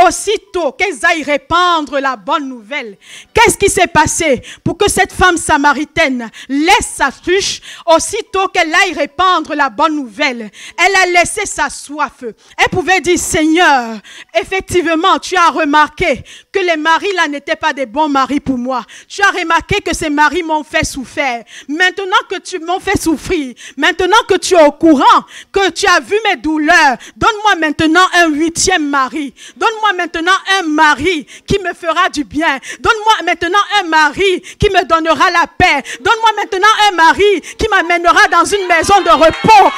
aussitôt qu'elles aillent répandre la bonne nouvelle. Qu'est-ce qui s'est passé pour que cette femme samaritaine laisse sa cruche, aussitôt qu'elle aille répandre la bonne nouvelle? Elle a laissé sa soif. Elle pouvait dire, Seigneur, effectivement, tu as remarqué que les maris là n'étaient pas des bons maris pour moi. Tu as remarqué que ces maris m'ont fait souffrir. Maintenant que tu m'as fait souffrir, maintenant que tu es au courant, que tu as vu mes douleurs, donne-moi maintenant un 8e mari. Donne-moi maintenant un mari qui me fera du bien. Donne-moi maintenant un mari qui me donnera la paix. Donne-moi maintenant un mari qui m'amènera dans une maison de repos.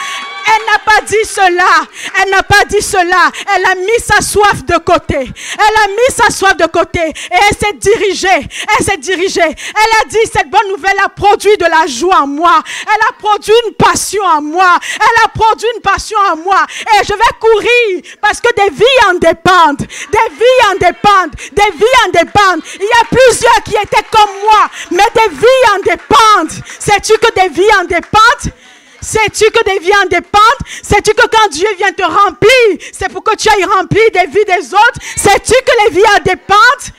Elle n'a pas dit cela. Elle n'a pas dit cela. Elle a mis sa soif de côté. Elle a mis sa soif de côté. Et elle s'est dirigée. Elle s'est dirigée. Elle a dit, cette bonne nouvelle a produit de la joie en moi. Elle a produit une passion en moi. Elle a produit une passion en moi. Et je vais courir parce que des vies en dépendent. Des vies en dépendent. Des vies en dépendent. Il y a plusieurs qui étaient comme moi. Mais des vies en dépendent. Sais-tu que des vies en dépendent? Sais-tu que des vies en dépendent? Sais-tu que quand Dieu vient te remplir, c'est pour que tu ailles remplir des vies des autres? Sais-tu que les vies en dépendent?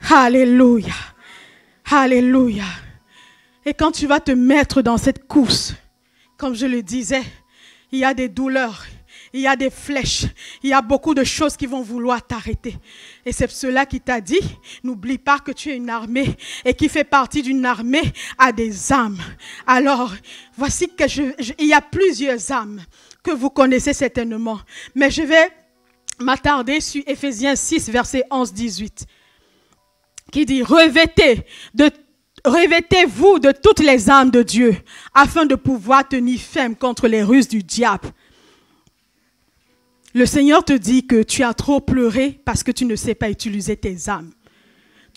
Alléluia. Alléluia. Et quand tu vas te mettre dans cette course, comme je le disais, il y a des douleurs. Il y a des flèches, il y a beaucoup de choses qui vont vouloir t'arrêter. Et c'est cela qui t'a dit, n'oublie pas que tu es une armée et qui fait partie d'une armée à des âmes. Alors, voici que il y a plusieurs âmes que vous connaissez certainement. Mais je vais m'attarder sur Éphésiens 6, verset 11-18, qui dit, revêtez-vous de toutes les âmes de Dieu, afin de pouvoir tenir ferme contre les ruses du diable. Le Seigneur te dit que tu as trop pleuré parce que tu ne sais pas utiliser tes âmes.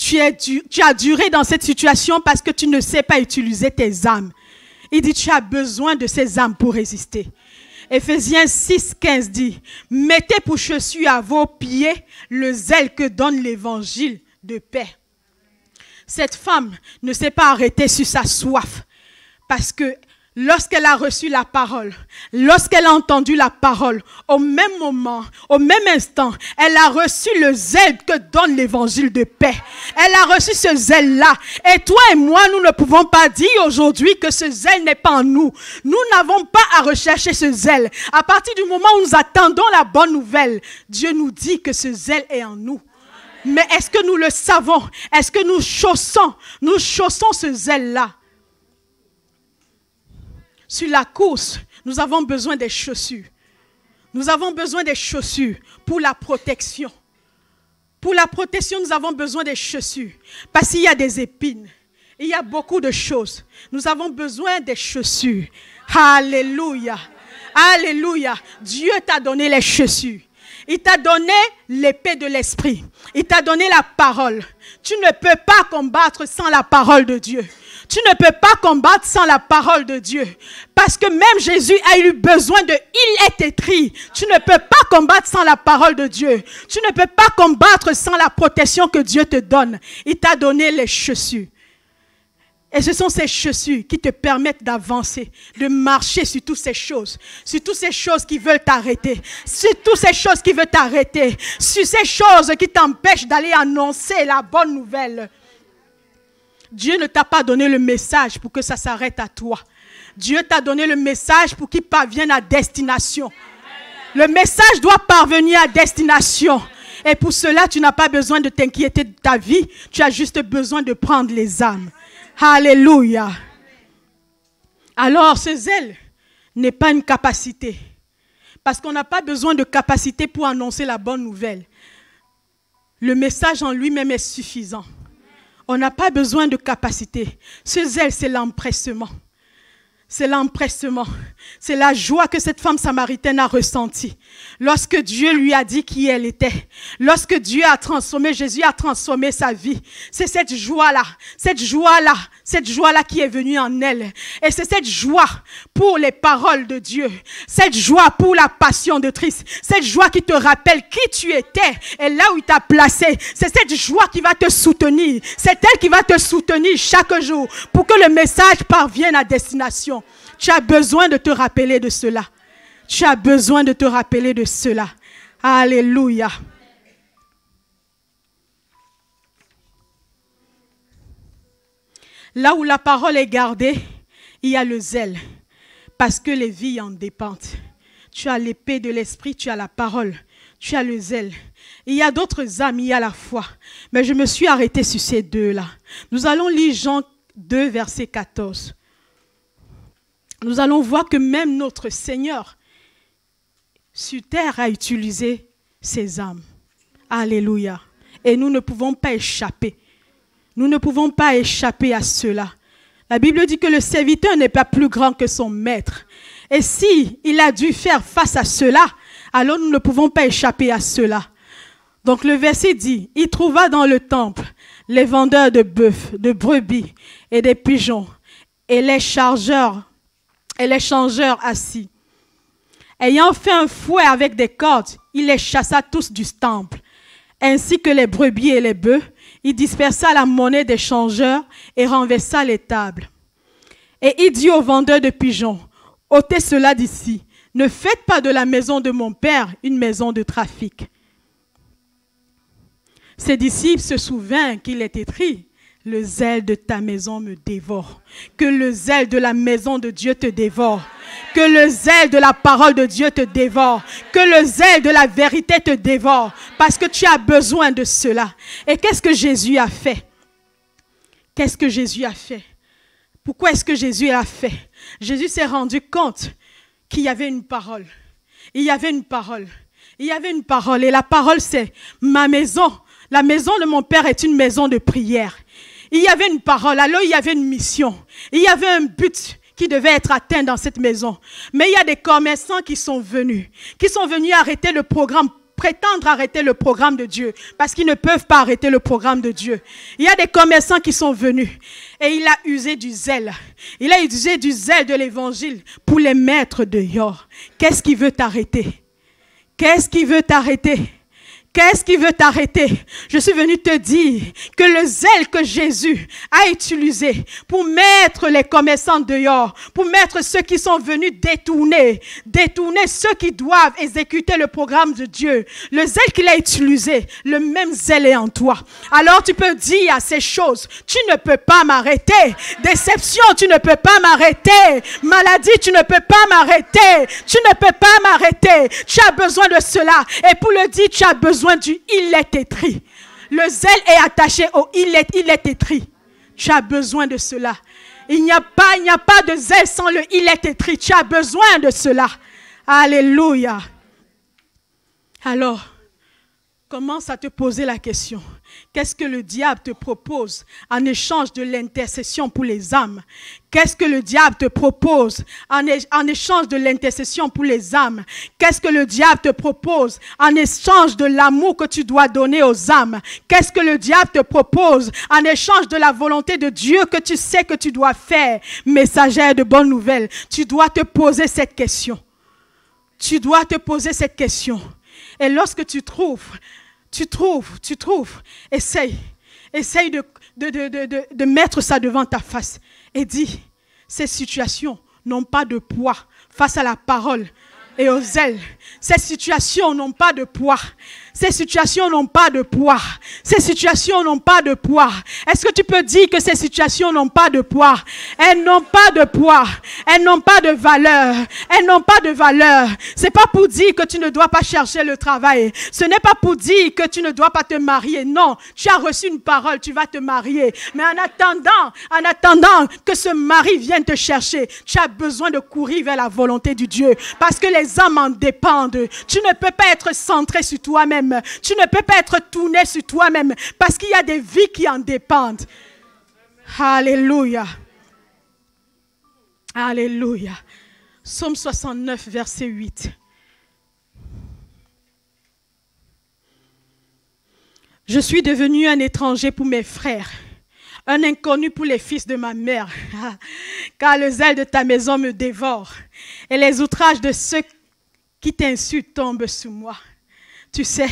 tu as duré dans cette situation parce que tu ne sais pas utiliser tes âmes. Il dit, tu as besoin de ces âmes pour résister. Éphésiens 6,15 dit, mettez pour chaussure à vos pieds le zèle que donne l'évangile de paix. Cette femme ne s'est pas arrêtée sur sa soif parce que lorsqu'elle a reçu la parole, lorsqu'elle a entendu la parole, au même moment, au même instant, elle a reçu le zèle que donne l'évangile de paix. Elle a reçu ce zèle-là. Et toi et moi, nous ne pouvons pas dire aujourd'hui que ce zèle n'est pas en nous. Nous n'avons pas à rechercher ce zèle. À partir du moment où nous attendons la bonne nouvelle, Dieu nous dit que ce zèle est en nous. Mais est-ce que nous le savons? Est-ce que nous chaussons ce zèle-là? Sur la course, nous avons besoin des chaussures. Nous avons besoin des chaussures pour la protection. Pour la protection, nous avons besoin des chaussures. Parce qu'il y a des épines. Il y a beaucoup de choses. Nous avons besoin des chaussures. Alléluia. Alléluia. Dieu t'a donné les chaussures. Il t'a donné l'épée de l'esprit. Il t'a donné la parole. Tu ne peux pas combattre sans la parole de Dieu. Tu ne peux pas combattre sans la parole de Dieu. Parce que même Jésus a eu besoin de « il est écrit ». Tu ne peux pas combattre sans la parole de Dieu. Tu ne peux pas combattre sans la protection que Dieu te donne. Il t'a donné les chaussures. Et ce sont ces chaussures qui te permettent d'avancer, de marcher sur toutes ces choses qui veulent t'arrêter, sur toutes ces choses qui veulent t'arrêter, sur ces choses qui t'empêchent d'aller annoncer la bonne nouvelle. Dieu ne t'a pas donné le message pour que ça s'arrête à toi. Dieu t'a donné le message pour qu'il parvienne à destination. Le message doit parvenir à destination. Et pour cela, tu n'as pas besoin de t'inquiéter de ta vie. Tu as juste besoin de prendre les âmes. Alléluia. Alors, ce zèle n'est pas une capacité. Parce qu'on n'a pas besoin de capacité pour annoncer la bonne nouvelle. Le message en lui-même est suffisant. On n'a pas besoin de capacité. Ce zèle, c'est l'empressement. C'est l'empressement. C'est la joie que cette femme samaritaine a ressentie. Lorsque Dieu lui a dit qui elle était. Lorsque Dieu a transformé, Jésus a transformé sa vie. C'est cette joie-là qui est venue en elle. Et c'est cette joie pour les paroles de Dieu. Cette joie pour la passion de Christ. Cette joie qui te rappelle qui tu étais et là où il t'a placé. C'est cette joie qui va te soutenir. C'est elle qui va te soutenir chaque jour pour que le message parvienne à destination. Tu as besoin de te rappeler de cela. Tu as besoin de te rappeler de cela. Alléluia. Là où la parole est gardée, il y a le zèle. Parce que les vies en dépendent. Tu as l'épée de l'esprit, tu as la parole, tu as le zèle. Il y a d'autres âmes, il y a la foi. Mais je me suis arrêtée sur ces deux-là. Nous allons lire Jean 2, verset 14. Nous allons voir que même notre Seigneur sur terre a utilisé ses âmes. Alléluia. Et nous ne pouvons pas échapper. Nous ne pouvons pas échapper à cela. La Bible dit que le serviteur n'est pas plus grand que son maître. Et si il a dû faire face à cela, alors nous ne pouvons pas échapper à cela. Donc le verset dit, il trouva dans le temple les vendeurs de bœufs, de brebis et des pigeons et les changeurs assis. Ayant fait un fouet avec des cordes, il les chassa tous du temple, ainsi que les brebis et les bœufs. Il dispersa la monnaie des changeurs et renversa les tables. Et il dit aux vendeurs de pigeons, ôtez cela d'ici, ne faites pas de la maison de mon père une maison de trafic. Ses disciples se souvinrent qu'il est écrit, le zèle de ta maison me dévore. Que le zèle de la maison de Dieu te dévore. Que le zèle de la parole de Dieu te dévore. Que le zèle de la vérité te dévore. Parce que tu as besoin de cela. Et qu'est-ce que Jésus a fait? Qu'est-ce que Jésus a fait? Pourquoi est-ce que Jésus a fait? Jésus s'est rendu compte qu'il y avait une parole. Il y avait une parole. Il y avait une parole. Et la parole c'est ma maison. La maison de mon Père est une maison de prière. Il y avait une parole, alors il y avait une mission. Il y avait un but qui devait être atteint dans cette maison. Mais il y a des commerçants qui sont venus arrêter le programme prétendre arrêter le programme de Dieu parce qu'ils ne peuvent pas arrêter le programme de Dieu. Il y a des commerçants qui sont venus et il a usé du zèle. Il a usé du zèle de l'évangile pour les mettre dehors. Qu'est-ce qui veut t'arrêter? Qu'est-ce qui veut t'arrêter? Qu'est-ce qui veut t'arrêter? Je suis venu te dire que le zèle que Jésus a utilisé pour mettre les commerçants dehors, pour mettre ceux qui sont venus détourner ceux qui doivent exécuter le programme de Dieu, le zèle qu'il a utilisé, le même zèle est en toi. Alors tu peux dire à ces choses, tu ne peux pas m'arrêter. Déception, tu ne peux pas m'arrêter. Maladie, tu ne peux pas m'arrêter. Tu ne peux pas m'arrêter. Tu as besoin de cela. Et pour le dire, tu as besoin du il est écrit. Le zèle est attaché au il est écrit. Tu as besoin de cela. Il n'y a pas de zèle sans le il est écrit. Tu as besoin de cela. Alléluia. Alors, commence à te poser la question. Qu'est-ce que le diable te propose en échange de l'intercession pour les âmes? Qu'est-ce que le diable te propose en échange de l'intercession pour les âmes? Qu'est-ce que le diable te propose en échange de l'amour que tu dois donner aux âmes? Qu'est-ce que le diable te propose en échange de la volonté de Dieu que tu sais que tu dois faire? Messagère de bonnes nouvelles, tu dois te poser cette question. Tu dois te poser cette question. Et lorsque tu trouves, essaye de mettre ça devant ta face et dis, ces situations n'ont pas de poids face à la parole et aux zèles. Ces situations n'ont pas de poids. Ces situations n'ont pas de poids. Ces situations n'ont pas de poids. Est-ce que tu peux dire que ces situations n'ont pas de poids? Elles n'ont pas de poids. Elles n'ont pas de valeur. Elles n'ont pas de valeur. C'est pas pour dire que tu ne dois pas chercher le travail. Ce n'est pas pour dire que tu ne dois pas te marier. Non, tu as reçu une parole, tu vas te marier. Mais en attendant que ce mari vienne te chercher, tu as besoin de courir vers la volonté du Dieu. Parce que les âmes en dépendent. Tu ne peux pas être centré sur toi-même. Tu ne peux pas être tourné sur toi-même parce qu'il y a des vies qui en dépendent. Alléluia. Alléluia. Psaume 69, verset 8. Je suis devenu un étranger pour mes frères, un inconnu pour les fils de ma mère, car le zèle de ta maison me dévore et les outrages de ceux qui t'insultent tombent sur moi. Tu sais,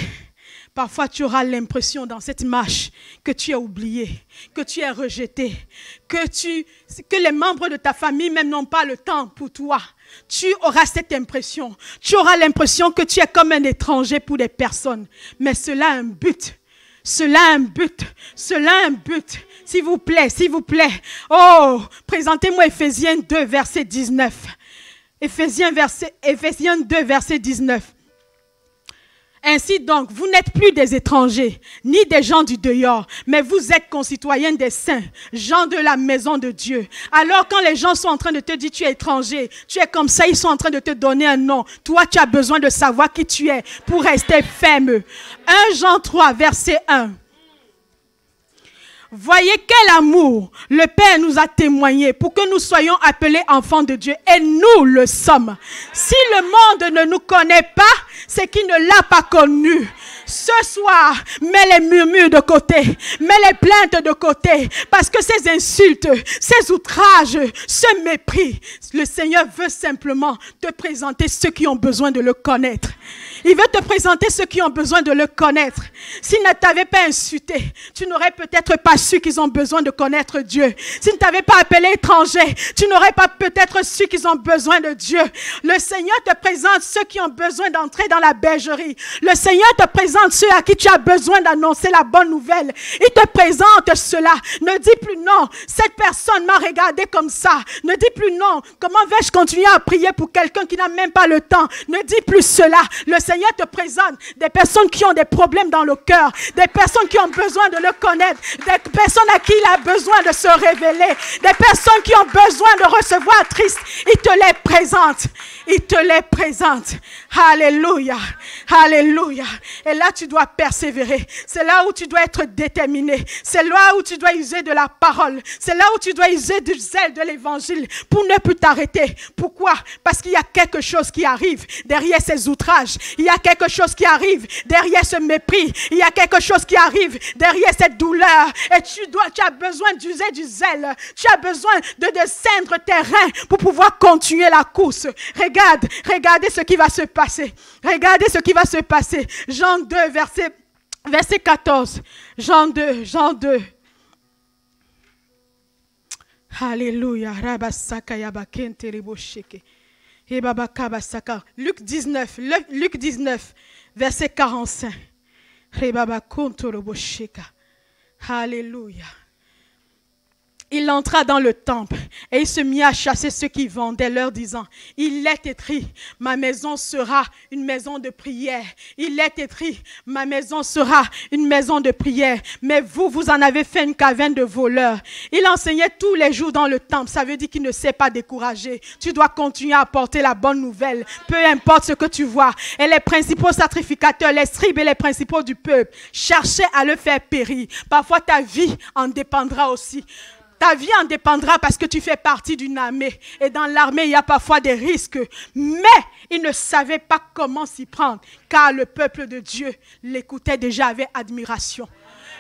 parfois tu auras l'impression dans cette marche que tu es oublié, que tu es rejeté, que les membres de ta famille même n'ont pas le temps pour toi. Tu auras cette impression. Tu auras l'impression que tu es comme un étranger pour des personnes. Mais cela a un but. Cela a un but. Cela a un but. S'il vous plaît, s'il vous plaît. Oh, présentez-moi Éphésiens 2, verset 19. Éphésiens 2, verset 19. Ainsi donc, vous n'êtes plus des étrangers, ni des gens du dehors, mais vous êtes concitoyens des saints, gens de la maison de Dieu. Alors quand les gens sont en train de te dire tu es étranger, tu es comme ça, ils sont en train de te donner un nom. Toi, tu as besoin de savoir qui tu es pour rester ferme. 1 Jean 3, verset 1. Voyez quel amour le Père nous a témoigné pour que nous soyons appelés enfants de Dieu. Et nous le sommes. Si le monde ne nous connaît pas, c'est qu'il ne l'a pas connu. Ce soir, mets les murmures de côté, mets les plaintes de côté, parce que ces insultes, ces outrages, ce mépris, le Seigneur veut simplement te présenter ceux qui ont besoin de le connaître. Il veut te présenter ceux qui ont besoin de le connaître. S'il ne t'avait pas insulté, tu n'aurais peut-être pas su qu'ils ont besoin de connaître Dieu. S'il ne t'avait pas appelé étranger, tu n'aurais pas peut-être su qu'ils ont besoin de Dieu. Le Seigneur te présente ceux qui ont besoin d'entrer dans la bergerie. Le Seigneur te présente ceux à qui tu as besoin d'annoncer la bonne nouvelle. Il te présente cela. Ne dis plus non, cette personne m'a regardé comme ça. Ne dis plus non, comment vais-je continuer à prier pour quelqu'un qui n'a même pas le temps? Ne dis plus cela. Le Seigneur te présente des personnes qui ont des problèmes dans le cœur, des personnes qui ont besoin de le connaître, des personnes à qui il a besoin de se révéler, des personnes qui ont besoin de recevoir Christ. Il te les présente. Il te les présente. Alléluia. Alléluia. Alléluia. Et là, tu dois persévérer. C'est là où tu dois être déterminé. C'est là où tu dois user de la parole. C'est là où tu dois user du zèle de l'évangile pour ne plus t'arrêter. Pourquoi? Parce qu'il y a quelque chose qui arrive derrière ces outrages. Il y a quelque chose qui arrive derrière ce mépris. Il y a quelque chose qui arrive derrière cette douleur. Et tu as besoin d'user du zèle. Tu as besoin de descendre tes reins pour pouvoir continuer la course. Regardez ce qui va se passer. Regardez ce qui va se passer. Jean 2, verset 14. Jean 2. Alléluia. Luc 19, verset 45. Alléluia. Il entra dans le temple et il se mit à chasser ceux qui vendaient, leur disant, il est écrit, ma maison sera une maison de prière. Il est écrit, ma maison sera une maison de prière. Mais vous en avez fait une caverne de voleurs. Il enseignait tous les jours dans le temple. Ça veut dire qu'il ne s'est pas découragé. Tu dois continuer à porter la bonne nouvelle, peu importe ce que tu vois. Et les principaux sacrificateurs, les scribes et les principaux du peuple cherchaient à le faire périr. Parfois ta vie en dépendra aussi. Ta vie en dépendra parce que tu fais partie d'une armée. Et dans l'armée, il y a parfois des risques. Mais ils ne savaient pas comment s'y prendre. Car le peuple de Dieu l'écoutait déjà avec admiration.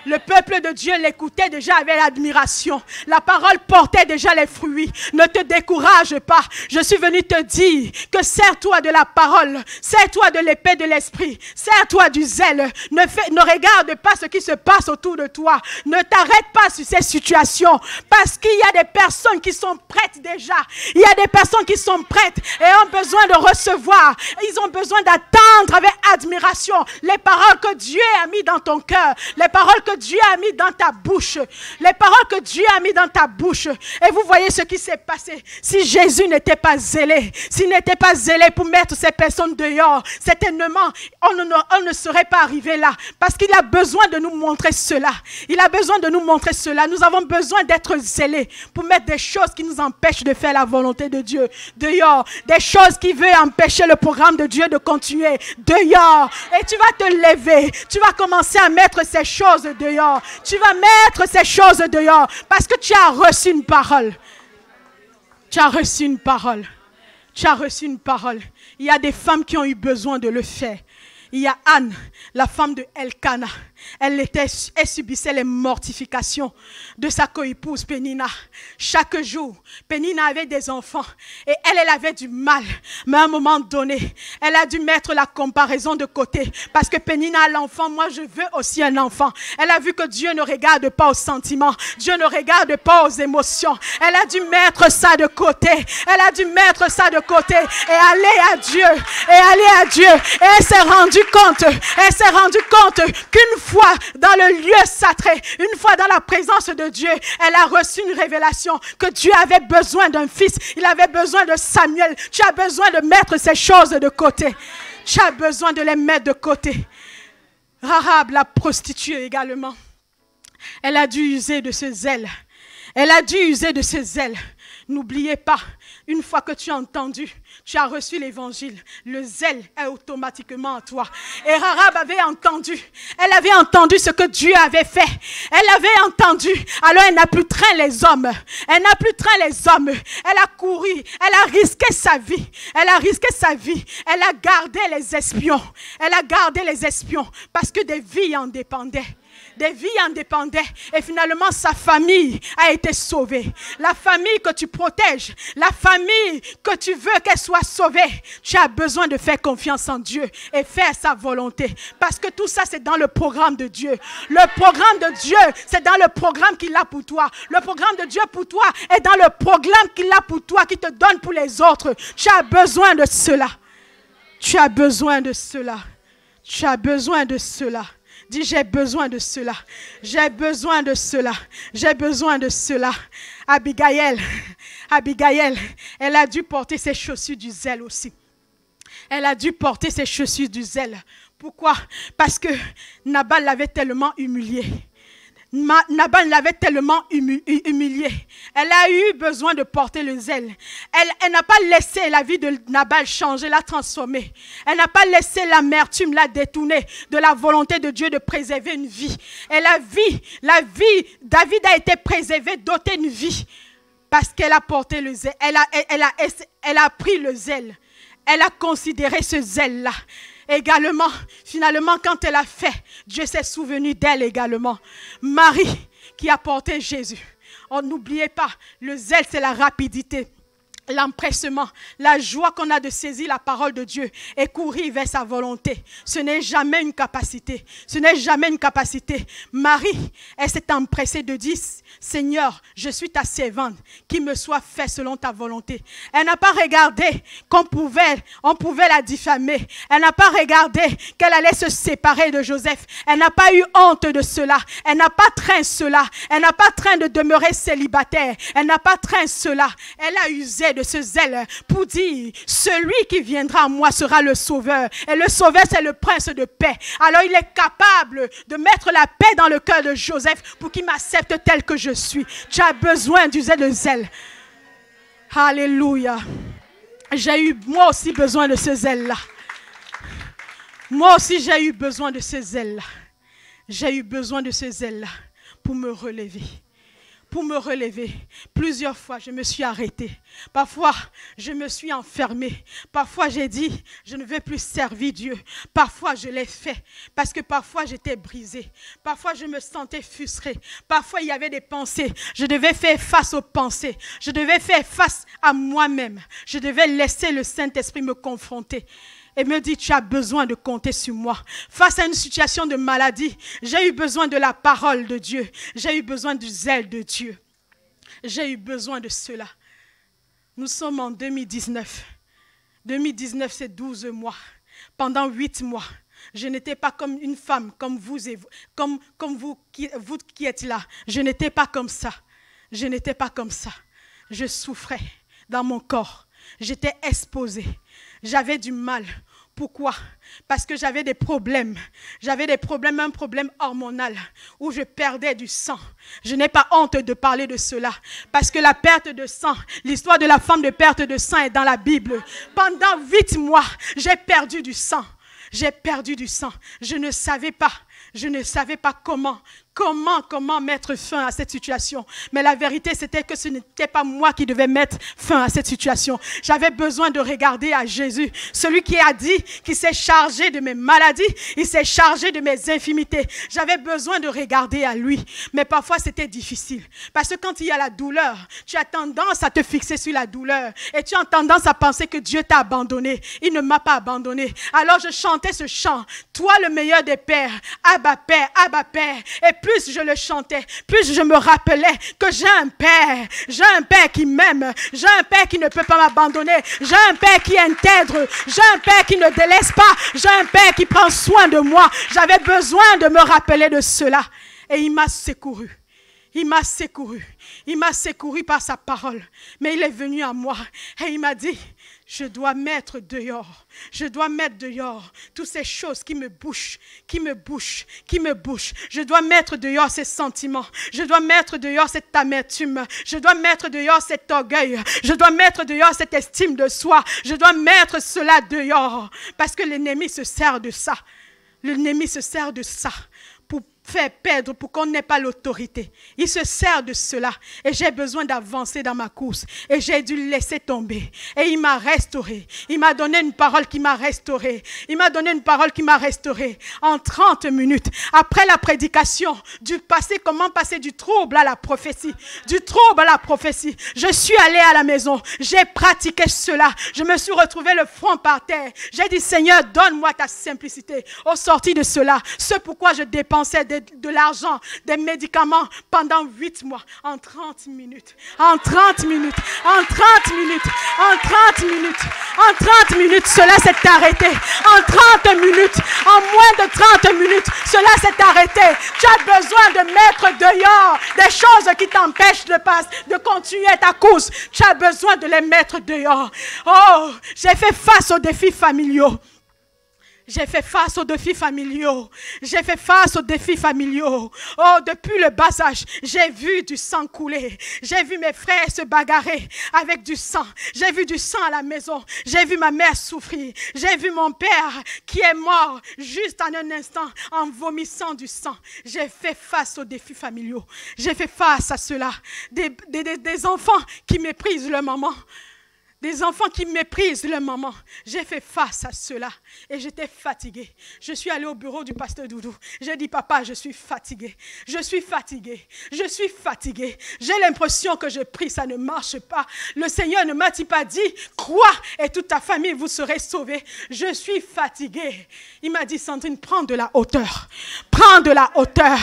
Le peuple de Dieu l'écoutait déjà avec admiration. La parole portait déjà les fruits. Ne te décourage pas. Je suis venu te dire que sers-toi de la parole. Sers-toi de l'épée de l'esprit. Sers-toi du zèle. Ne regarde pas ce qui se passe autour de toi. Ne t'arrête pas sur ces situations. Parce qu'il y a des personnes qui sont prêtes déjà. Il y a des personnes qui sont prêtes et ont besoin de recevoir. Ils ont besoin d'attendre avec admiration les paroles que Dieu a mis dans ton cœur. Les paroles que Dieu a mis dans ta bouche. Les paroles que Dieu a mis dans ta bouche. Et vous voyez ce qui s'est passé. Si Jésus n'était pas zélé, s'il n'était pas zélé pour mettre ces personnes dehors, certainement, on ne serait pas arrivé là. Parce qu'il a besoin de nous montrer cela. Il a besoin de nous montrer cela. Nous avons besoin d'être zélés pour mettre des choses qui nous empêchent de faire la volonté de Dieu dehors. Des choses qui veulent empêcher le programme de Dieu de continuer dehors. Et tu vas te lever. Tu vas commencer à mettre ces choses dehors. Tu vas mettre ces choses dehors parce que tu as reçu une parole. Tu as reçu une parole. Tu as reçu une parole. Il y a des femmes qui ont eu besoin de le faire. Il y a Anne, la femme de Elkana. Elle subissait les mortifications de sa coépouse Pénina. Chaque jour, Pénina avait des enfants et elle avait du mal. Mais à un moment donné, elle a dû mettre la comparaison de côté. Parce que Pénina a l'enfant, moi je veux aussi un enfant. Elle a vu que Dieu ne regarde pas aux sentiments. Dieu ne regarde pas aux émotions. Elle a dû mettre ça de côté. Elle a dû mettre ça de côté et aller à Dieu. Et aller à Dieu. Et elle s'est rendue compte. Elle s'est rendue compte qu'une fois dans le lieu sacré, une fois dans la présence de Dieu, elle a reçu une révélation que Dieu avait besoin d'un fils. Il avait besoin de Samuel. Tu as besoin de mettre ces choses de côté. Tu as besoin de les mettre de côté. Rahab, la prostituée également. Elle a dû user de ce zèle. Elle a dû user de ce zèle. N'oubliez pas, une fois que tu as entendu, tu as reçu l'évangile, le zèle est automatiquement en toi. Et Rahab avait entendu, elle avait entendu ce que Dieu avait fait. Elle avait entendu, alors elle n'a plus traîné les hommes. Elle n'a plus traîné les hommes. Elle a couru, elle a risqué sa vie. Elle a risqué sa vie. Elle a gardé les espions. Elle a gardé les espions parce que des vies en dépendaient. Des vies en dépendaient et finalement sa famille a été sauvée. La famille que tu protèges, la famille que tu veux qu'elle soit sauvée, tu as besoin de faire confiance en Dieu et faire sa volonté. Parce que tout ça c'est dans le programme de Dieu. Le programme de Dieu, c'est dans le programme qu'il a pour toi. Le programme de Dieu pour toi est dans le programme qu'il a pour toi, qui te donne pour les autres. Tu as besoin de cela. Tu as besoin de cela. Tu as besoin de cela. Dis, j'ai besoin de cela. J'ai besoin de cela. J'ai besoin de cela. Abigail, elle a dû porter ses chaussures du zèle aussi. Elle a dû porter ses chaussures du zèle. Pourquoi? Parce que Nabal l'avait tellement humiliée. Nabal l'avait tellement humiliée. Elle a eu besoin de porter le zèle. Elle n'a pas laissé la vie de Nabal changer, la transformer. Elle n'a pas laissé l'amertume la détourner de la volonté de Dieu de préserver une vie. Et la vie, David a été préservé, doté une vie. Parce qu'elle a porté le zèle. Elle a pris le zèle. Elle a considéré ce zèle-là. Également, finalement, quand elle a fait, Dieu s'est souvenu d'elle également. Marie qui a porté Jésus. Oh, n'oubliez pas, le zèle, c'est la rapidité, l'empressement, la joie qu'on a de saisir la parole de Dieu et courir vers sa volonté. Ce n'est jamais une capacité. Ce n'est jamais une capacité. Marie, elle s'est empressée de dire, Seigneur, je suis ta servante, qu'il me soit fait selon ta volonté. Elle n'a pas regardé on pouvait la diffamer. Elle n'a pas regardé qu'elle allait se séparer de Joseph. Elle n'a pas eu honte de cela. Elle n'a pas traîné cela. Elle n'a pas traîné de demeurer célibataire. Elle n'a pas traîné cela. Elle a usé de ce zèle pour dire, celui qui viendra à moi sera le sauveur. Et le sauveur, c'est le prince de paix. Alors il est capable de mettre la paix dans le cœur de Joseph pour qu'il m'accepte tel que je suis. Tu as besoin d'user le zèle. Alléluia. J'ai eu moi aussi besoin de ce zèle-là. Moi aussi j'ai eu besoin de ce zèle-là. J'ai eu besoin de ce zèle-là pour me relever. Pour me relever, plusieurs fois, je me suis arrêtée. Parfois, je me suis enfermée. Parfois, j'ai dit, je ne veux plus servir Dieu. Parfois, je l'ai fait. Parce que parfois, j'étais brisée. Parfois, je me sentais frustrée. Parfois, il y avait des pensées. Je devais faire face aux pensées. Je devais faire face à moi-même. Je devais laisser le Saint-Esprit me confronter. Et me dit, tu as besoin de compter sur moi. Face à une situation de maladie, j'ai eu besoin de la parole de Dieu. J'ai eu besoin du zèle de Dieu. J'ai eu besoin de cela. Nous sommes en 2019. 2019, c'est 12 mois. Pendant 8 mois, je n'étais pas comme une femme, comme vous qui êtes là. Je n'étais pas comme ça. Je n'étais pas comme ça. Je souffrais dans mon corps. J'étais exposée. J'avais du mal. Pourquoi? Parce que j'avais des problèmes. J'avais des problèmes, un problème hormonal où je perdais du sang. Je n'ai pas honte de parler de cela. Parce que la perte de sang, l'histoire de la femme de perte de sang est dans la Bible. Pendant 8 mois, j'ai perdu du sang. J'ai perdu du sang. Je ne savais pas comment mettre fin à cette situation. Mais la vérité, c'était que ce n'était pas moi qui devais mettre fin à cette situation. J'avais besoin de regarder à Jésus, celui qui a dit qu'il s'est chargé de mes maladies, il s'est chargé de mes infirmités. J'avais besoin de regarder à lui. Mais parfois, c'était difficile. Parce que quand il y a la douleur, tu as tendance à te fixer sur la douleur. Et tu as tendance à penser que Dieu t'a abandonné. Il ne m'a pas abandonné. Alors je chantais ce chant. Toi, le meilleur des pères, Abba Père, Abba Père. Et plus je le chantais, plus je me rappelais que j'ai un père qui m'aime, j'ai un père qui ne peut pas m'abandonner, j'ai un père qui est intègre, j'ai un père qui ne délaisse pas, j'ai un père qui prend soin de moi. J'avais besoin de me rappeler de cela et il m'a secouru. Il m'a secouru par sa parole, mais il est venu à moi et il m'a dit, je dois mettre dehors toutes ces choses qui me bouchent. Je dois mettre dehors ces sentiments. Je dois mettre dehors cette amertume. Je dois mettre dehors cet orgueil. Je dois mettre dehors cette estime de soi. Je dois mettre cela dehors. Parce que l'ennemi se sert de ça. L'ennemi se sert de ça pour faire perdre, pour qu'on n'ait pas l'autorité. Il se sert de cela. Et j'ai besoin d'avancer dans ma course. Et j'ai dû le laisser tomber. Et il m'a restauré. Il m'a donné une parole qui m'a restauré. En 30 minutes. Après la prédication, comment passer du trouble à la prophétie. Je suis allée à la maison. J'ai pratiqué cela. Je me suis retrouvée le front par terre. J'ai dit, Seigneur, donne-moi ta simplicité. Au sorti de cela, c'est pourquoi je dépensais de l'argent, des médicaments pendant 8 mois, en 30 minutes, cela s'est arrêté, en moins de 30 minutes, cela s'est arrêté. Tu as besoin de mettre dehors des choses qui t'empêchent de continuer ta course, tu as besoin de les mettre dehors. Oh, j'ai fait face aux défis familiaux. J'ai fait face aux défis familiaux. J'ai fait face aux défis familiaux. Oh, depuis le bas âge, j'ai vu du sang couler. J'ai vu mes frères se bagarrer avec du sang. J'ai vu du sang à la maison. J'ai vu ma mère souffrir. J'ai vu mon père qui est mort juste en un instant en vomissant du sang. J'ai fait face aux défis familiaux. J'ai fait face à cela. Des enfants qui méprisent leur maman. Des enfants qui méprisent leur maman. J'ai fait face à cela et j'étais fatiguée. Je suis allée au bureau du pasteur Doudou. J'ai dit, papa, je suis fatiguée. Je suis fatiguée. Je suis fatiguée. J'ai l'impression que je prie, ça ne marche pas. Le Seigneur ne m'a-t-il pas dit, crois et toute ta famille, vous serez sauvés. Je suis fatiguée. Il m'a dit, Sandrine, prends de la hauteur. Prends de la hauteur.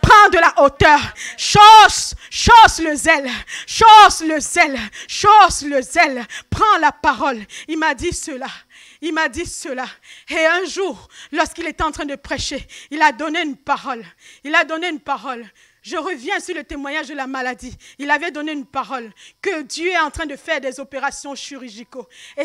Prends de la hauteur. Chausse le zèle. Chausse le zèle. Chausse le zèle. Prends la parole. Il m'a dit cela. Il m'a dit cela. Et un jour, lorsqu'il était en train de prêcher, il a donné une parole. Il a donné une parole. Je reviens sur le témoignage de la maladie. Il avait donné une parole que Dieu est en train de faire des opérations chirurgicales. Et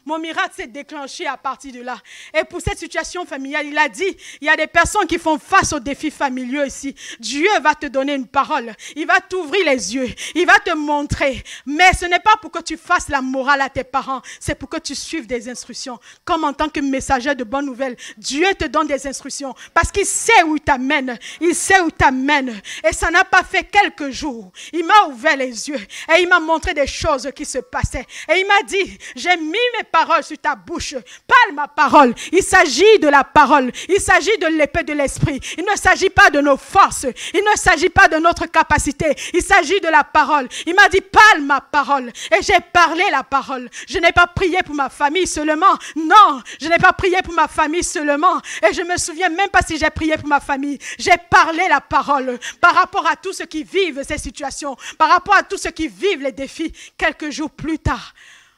mon miracle s'est déclenché à partir de là. Et pour cette situation familiale, il a dit, il y a des personnes qui font face aux défis familiaux ici. Dieu va te donner une parole. Il va t'ouvrir les yeux. Il va te montrer. Mais ce n'est pas pour que tu fasses la morale à tes parents. C'est pour que tu suives des instructions. Comme en tant que messager de bonnes nouvelles, Dieu te donne des instructions. Parce qu'il sait où il t'amène. Il sait où il t'amène. Et ça n'a pas fait quelques jours. Il m'a ouvert les yeux et il m'a montré des choses qui se passaient. Et il m'a dit, j'ai mis mes paroles sur ta bouche. Parle ma parole. Il s'agit de la parole. Il s'agit de l'épée de l'esprit. Il ne s'agit pas de nos forces. Il ne s'agit pas de notre capacité. Il s'agit de la parole. Il m'a dit, parle ma parole. Et j'ai parlé la parole. Je n'ai pas prié pour ma famille seulement. Non, je n'ai pas prié pour ma famille seulement. Et je me souviens même pas si j'ai prié pour ma famille. J'ai parlé la parole. Par rapport à tous ceux qui vivent ces situations, par rapport à tous ceux qui vivent les défis, quelques jours plus tard,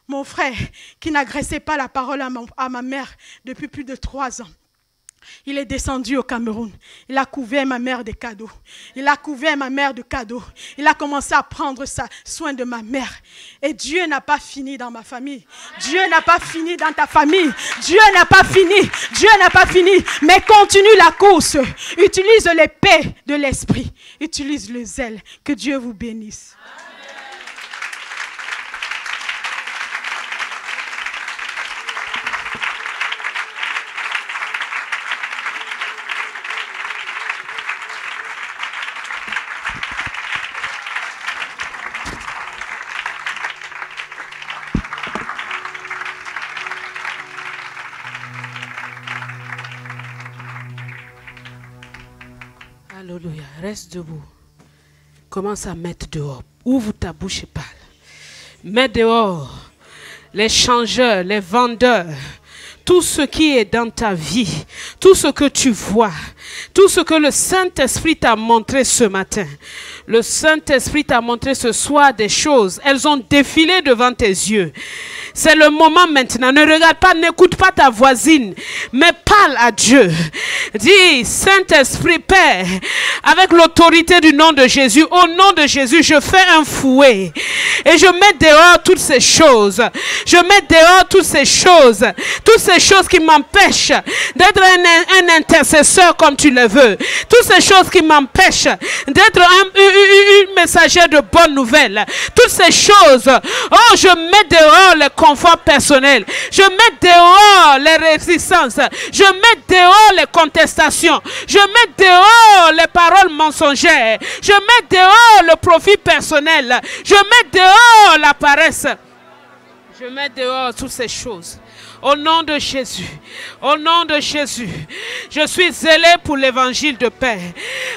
mon frère, qui n'agressait pas la parole à ma mère depuis plus de 3 ans, il est descendu au Cameroun. Il a couvert ma mère de cadeaux. Il a couvert ma mère de cadeaux. Il a commencé à prendre soin de ma mère. Et Dieu n'a pas fini dans ma famille. Dieu n'a pas fini dans ta famille. Dieu n'a pas fini. Dieu n'a pas fini. Mais continue la course. Utilise l'épée de l'esprit. Utilise le zèle. Que Dieu vous bénisse. Alléluia, reste debout. Commence à mettre dehors. Ouvre ta bouche et parle. Mets dehors les changeurs, les vendeurs, tout ce qui est dans ta vie, tout ce que tu vois, tout ce que le Saint-Esprit t'a montré ce matin. Le Saint-Esprit t'a montré ce soir des choses. Elles ont défilé devant tes yeux. C'est le moment maintenant. Ne regarde pas, n'écoute pas ta voisine, mais parle à Dieu. Dis, Saint-Esprit, Père, avec l'autorité du nom de Jésus, au nom de Jésus, je fais un fouet. Et je mets dehors toutes ces choses. Je mets dehors toutes ces choses. Toutes ces choses qui m'empêchent d'être un intercesseur comme tu le veux. Toutes ces choses qui m'empêchent d'être une messagère de bonnes nouvelles. Toutes ces choses. Oh, je mets dehors les confort personnel. Je mets dehors les résistances. Je mets dehors les contestations. Je mets dehors les paroles mensongères. Je mets dehors le profit personnel. Je mets dehors la paresse. Je mets dehors toutes ces choses. Au nom de Jésus, au nom de Jésus, je suis zélé pour l'évangile de paix.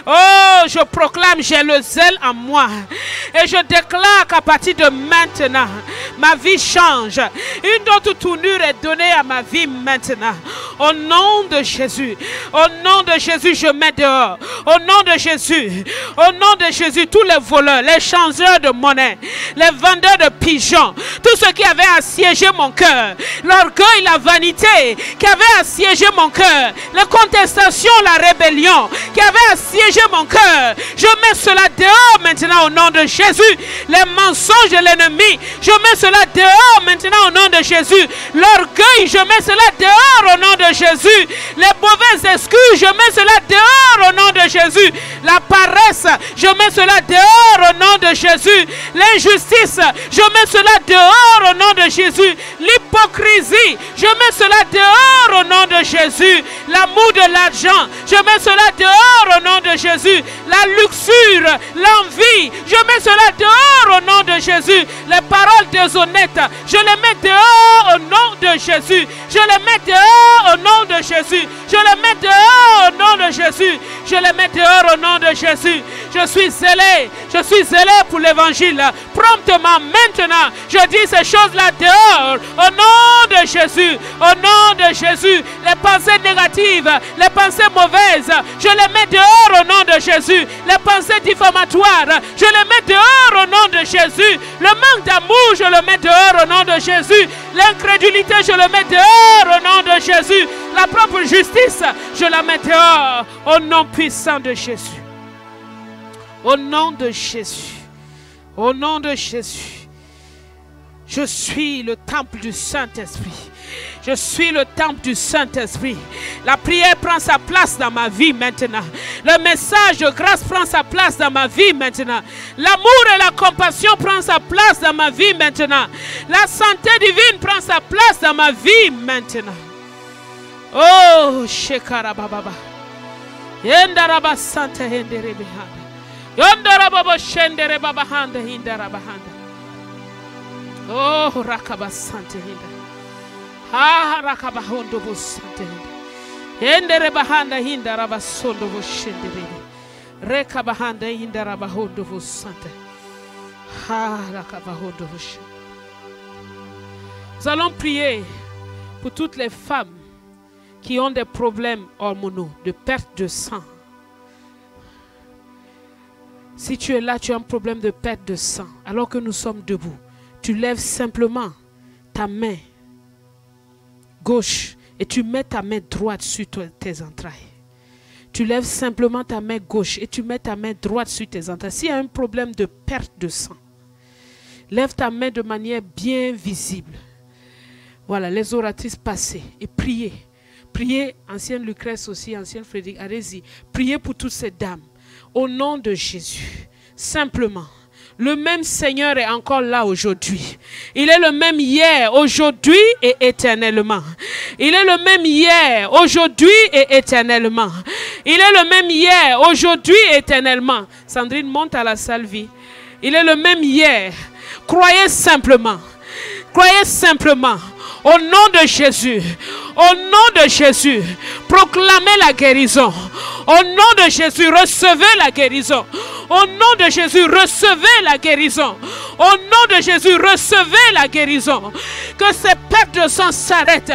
Oh, je proclame, j'ai le zèle en moi. Et je déclare qu'à partir de maintenant, ma vie change. Une autre tournure est donnée à ma vie maintenant. Au nom de Jésus, je mets dehors. Au nom de Jésus, tous les voleurs, les changeurs de monnaie, les vendeurs de pigeons, tous ceux qui avaient assiégé mon cœur, l'orgueil, la vanité qui avait assiégé mon cœur, les contestations, la rébellion qui avait assiégé mon cœur, je mets cela dehors maintenant au nom de Jésus. Les mensonges de l'ennemi, je mets cela dehors maintenant au nom de Jésus. L'orgueil, je mets cela dehors au nom de de Jésus. Les mauvaises excuses, je mets cela dehors au nom de Jésus. La paresse, je mets cela dehors au nom de Jésus. L'injustice, je mets cela dehors au nom de Jésus. L'hypocrisie, je mets cela dehors au nom de Jésus. L'amour de l'argent, je mets cela dehors au nom de Jésus. La luxure, l'envie, je mets cela dehors au nom de Jésus. Les paroles déshonnêtes, je les mets dehors au nom de Jésus. Je les mets dehors au nom de Jésus. Je les mets dehors au nom de Jésus. Je les mets dehors au nom de Jésus. Je suis zélé pour l'évangile. Promptement, maintenant, je dis ces choses-là dehors au nom de Jésus. Au nom de Jésus, les pensées négatives, les pensées mauvaises, je les mets dehors au nom de Jésus. Les pensées diffamatoires, je les mets dehors au nom de Jésus. Le manque d'amour, je le mets dehors au nom de Jésus. L'incrédulité, je le mets dehors au nom de Jésus. La propre justice, je la mets dehors au nom puissant de Jésus. Au nom de Jésus. Au nom de Jésus. Je suis le temple du Saint-Esprit. Je suis le temple du Saint-Esprit. La prière prend sa place dans ma vie maintenant. Le message de grâce prend sa place dans ma vie maintenant. L'amour et la compassion prennent sa place dans ma vie maintenant. La santé divine prend sa place dans ma vie maintenant. Oh, Shekarababa. Yendaraba Santa Henderebehanda. Yondarababa Shenderebaba Handa Hindarabahanda. Oh, Rakaba Santa Hinda. Ah, Rakabahondo Santa Hinda. Yenderebahanda Hindaraba Sondo Shenderebe. Rekabahanda Hindarabahondo Santa. Ah, Rakabahondo Shenderebe. Nous allons prier pour toutes les femmes qui ont des problèmes hormonaux, de perte de sang. Si tu es là, tu as un problème de perte de sang, alors que nous sommes debout, tu lèves simplement ta main gauche et tu mets ta main droite sur tes entrailles. Tu lèves simplement ta main gauche et tu mets ta main droite sur tes entrailles. S'il y a un problème de perte de sang, lève ta main de manière bien visible. Voilà, les oratrices passées et priez. Priez, ancienne Lucrèce aussi, ancienne Frédéric, allez-y. Priez pour toutes ces dames. Au nom de Jésus, simplement. Le même Seigneur est encore là aujourd'hui. Il est le même hier, aujourd'hui et éternellement. Il est le même hier, aujourd'hui et éternellement. Il est le même hier, aujourd'hui et éternellement. Sandrine, monte à la salle vie. Il est le même hier. Croyez simplement. Croyez simplement. Au nom de Jésus, au nom de Jésus, proclamez la guérison. Au nom de Jésus, recevez la guérison. Au nom de Jésus, recevez la guérison. Au nom de Jésus, recevez la guérison. Que ces pertes de sang s'arrêtent.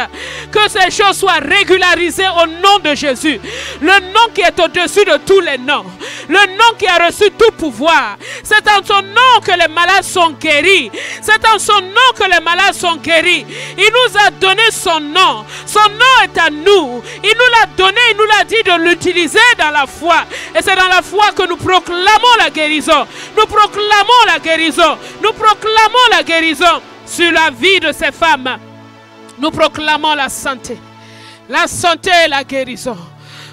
Que ces choses soient régularisées au nom de Jésus. Le nom qui est au-dessus de tous les noms. Le nom qui a reçu tout pouvoir. C'est en son nom que les malades sont guéris. C'est en son nom que les malades sont guéris. Il nous a donné son nom. Son nom est à nous. Il nous l'a donné, il nous l'a dit de l'utiliser dans la foi. Et c'est dans la foi que nous proclamons la guérison. Nous proclamons la guérison. Nous proclamons la guérison sur la vie de ces femmes. Nous proclamons la santé. La santé et la guérison.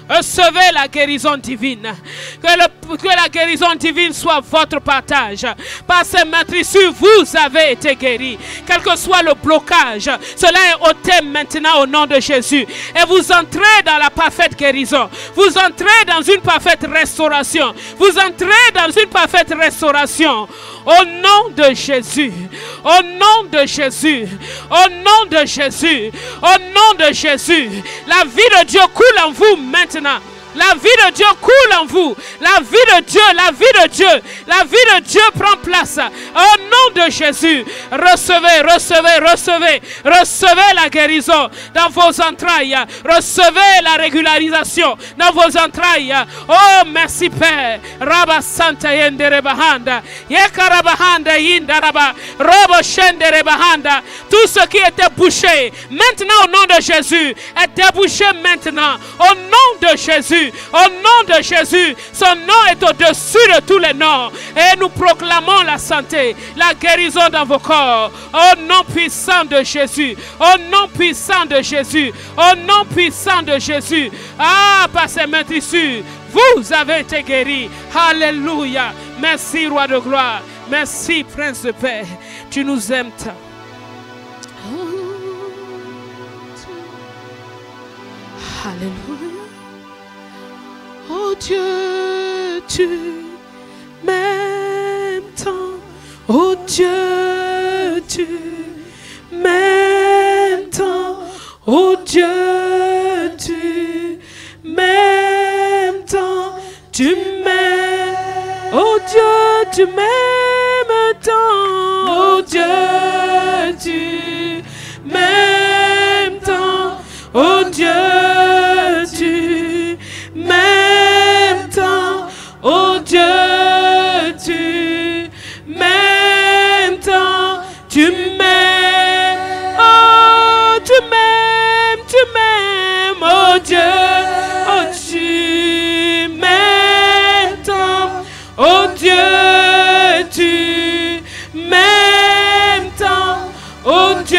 Recevez la guérison divine. Que la guérison divine soit votre partage. Par ces matricures, vous avez été guéris. Quel que soit le blocage, cela est ôté maintenant au nom de Jésus. Et vous entrez dans la parfaite guérison. Vous entrez dans une parfaite restauration. Vous entrez dans une parfaite restauration. Au nom de Jésus. Au nom de Jésus. Au nom de Jésus. Au nom de Jésus. La vie de Dieu coule en vous maintenant. La vie de Dieu coule en vous. La vie de Dieu, la vie de Dieu, la vie de Dieu prend place. Au nom de Jésus, recevez, recevez, recevez, recevez la guérison dans vos entrailles. Recevez la régularisation dans vos entrailles. Oh, merci Père. Rabba Santa Yenderebahanda. Yekarabahanda Yindaraba. Robo Shenderebahanda. Tout ce qui était bouché, maintenant au nom de Jésus, est débouché maintenant. Au nom de Jésus. Jésus, au nom de Jésus, son nom est au-dessus de tous les noms. Et nous proclamons la santé, la guérison dans vos corps. Au nom puissant de Jésus, au nom puissant de Jésus, au nom puissant de Jésus. Ah, par ses mains tissues, vous avez été guéris. Alléluia. Merci, Roi de gloire. Merci, Prince de paix. Tu nous aimes tant. Alléluia. Oh Dieu, tu m'aimes tant. Oh Dieu, tu m'aimes tant. Oh Dieu, tu m'aimes tant. Tu m'aimes. Oh Dieu, tu m'aimes tant. Oh Dieu, tu m'aimes tant. Oh Dieu, tu m'aimes tant. Oh Dieu, tu m'aimes tant. Tu m'aimes. Oh, tu m'aimes, tu m'aimes. Oh Dieu, oh tu m'aimes tant. Oh Dieu, tu m'aimes tant. Oh Dieu,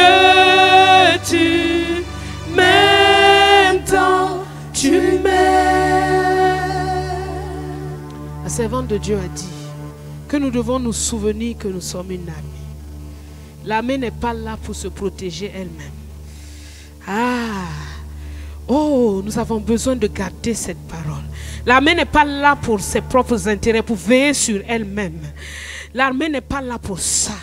tu m'aimes tant. Tu m'aimes. La servante de Dieu a dit que nous devons nous souvenir que nous sommes une armée. L'armée n'est pas là pour se protéger elle-même. Ah, oh, nous avons besoin de garder cette parole. L'armée n'est pas là pour ses propres intérêts, pour veiller sur elle-même. L'armée n'est pas là pour ça.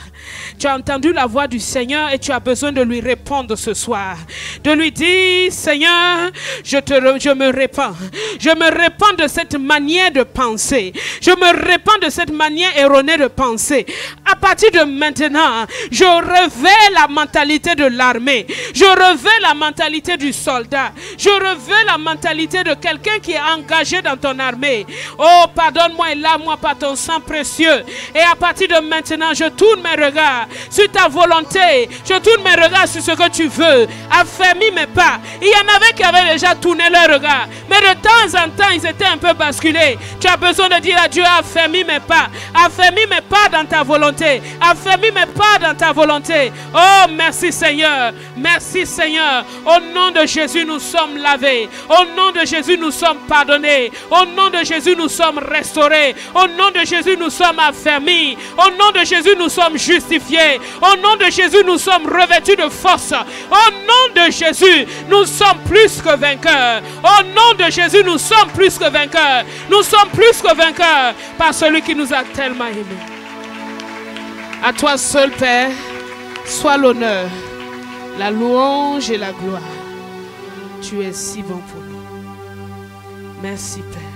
Tu as entendu la voix du Seigneur et tu as besoin de lui répondre ce soir. De lui dire, Seigneur, je me répands. Je me répands de cette manière de penser. Je me répands de cette manière erronée de penser. À partir de maintenant, je revais la mentalité de l'armée. Je revais la mentalité du soldat. Je revais la mentalité de quelqu'un qui est engagé dans ton armée. Oh, pardonne-moi et lave-moi par ton sang précieux. Et à partir de maintenant, je tourne mes regards sur ta volonté. Je tourne mes regards sur ce que tu veux. Affermis mes pas. Il y en avait qui avaient déjà tourné leur regard. Mais de temps en temps, ils étaient un peu basculés. Tu as besoin de dire à Dieu, affermis mes pas. Affermis mes pas dans ta volonté. Affermis mes pas dans ta volonté. Oh, merci Seigneur. Merci Seigneur. Au nom de Jésus, nous sommes lavés. Au nom de Jésus, nous sommes pardonnés. Au nom de Jésus, nous sommes restaurés. Au nom de Jésus, nous sommes affermis. Au nom de Jésus, nous sommes justifiés. Au nom de Jésus, nous sommes revêtus de force. Au nom de Jésus, nous sommes plus que vainqueurs. Au nom de Jésus, nous sommes plus que vainqueurs. Nous sommes plus que vainqueurs par celui qui nous a tellement aimés. À toi seul, Père, soit l'honneur, la louange et la gloire. Tu es si bon pour nous. Merci, Père.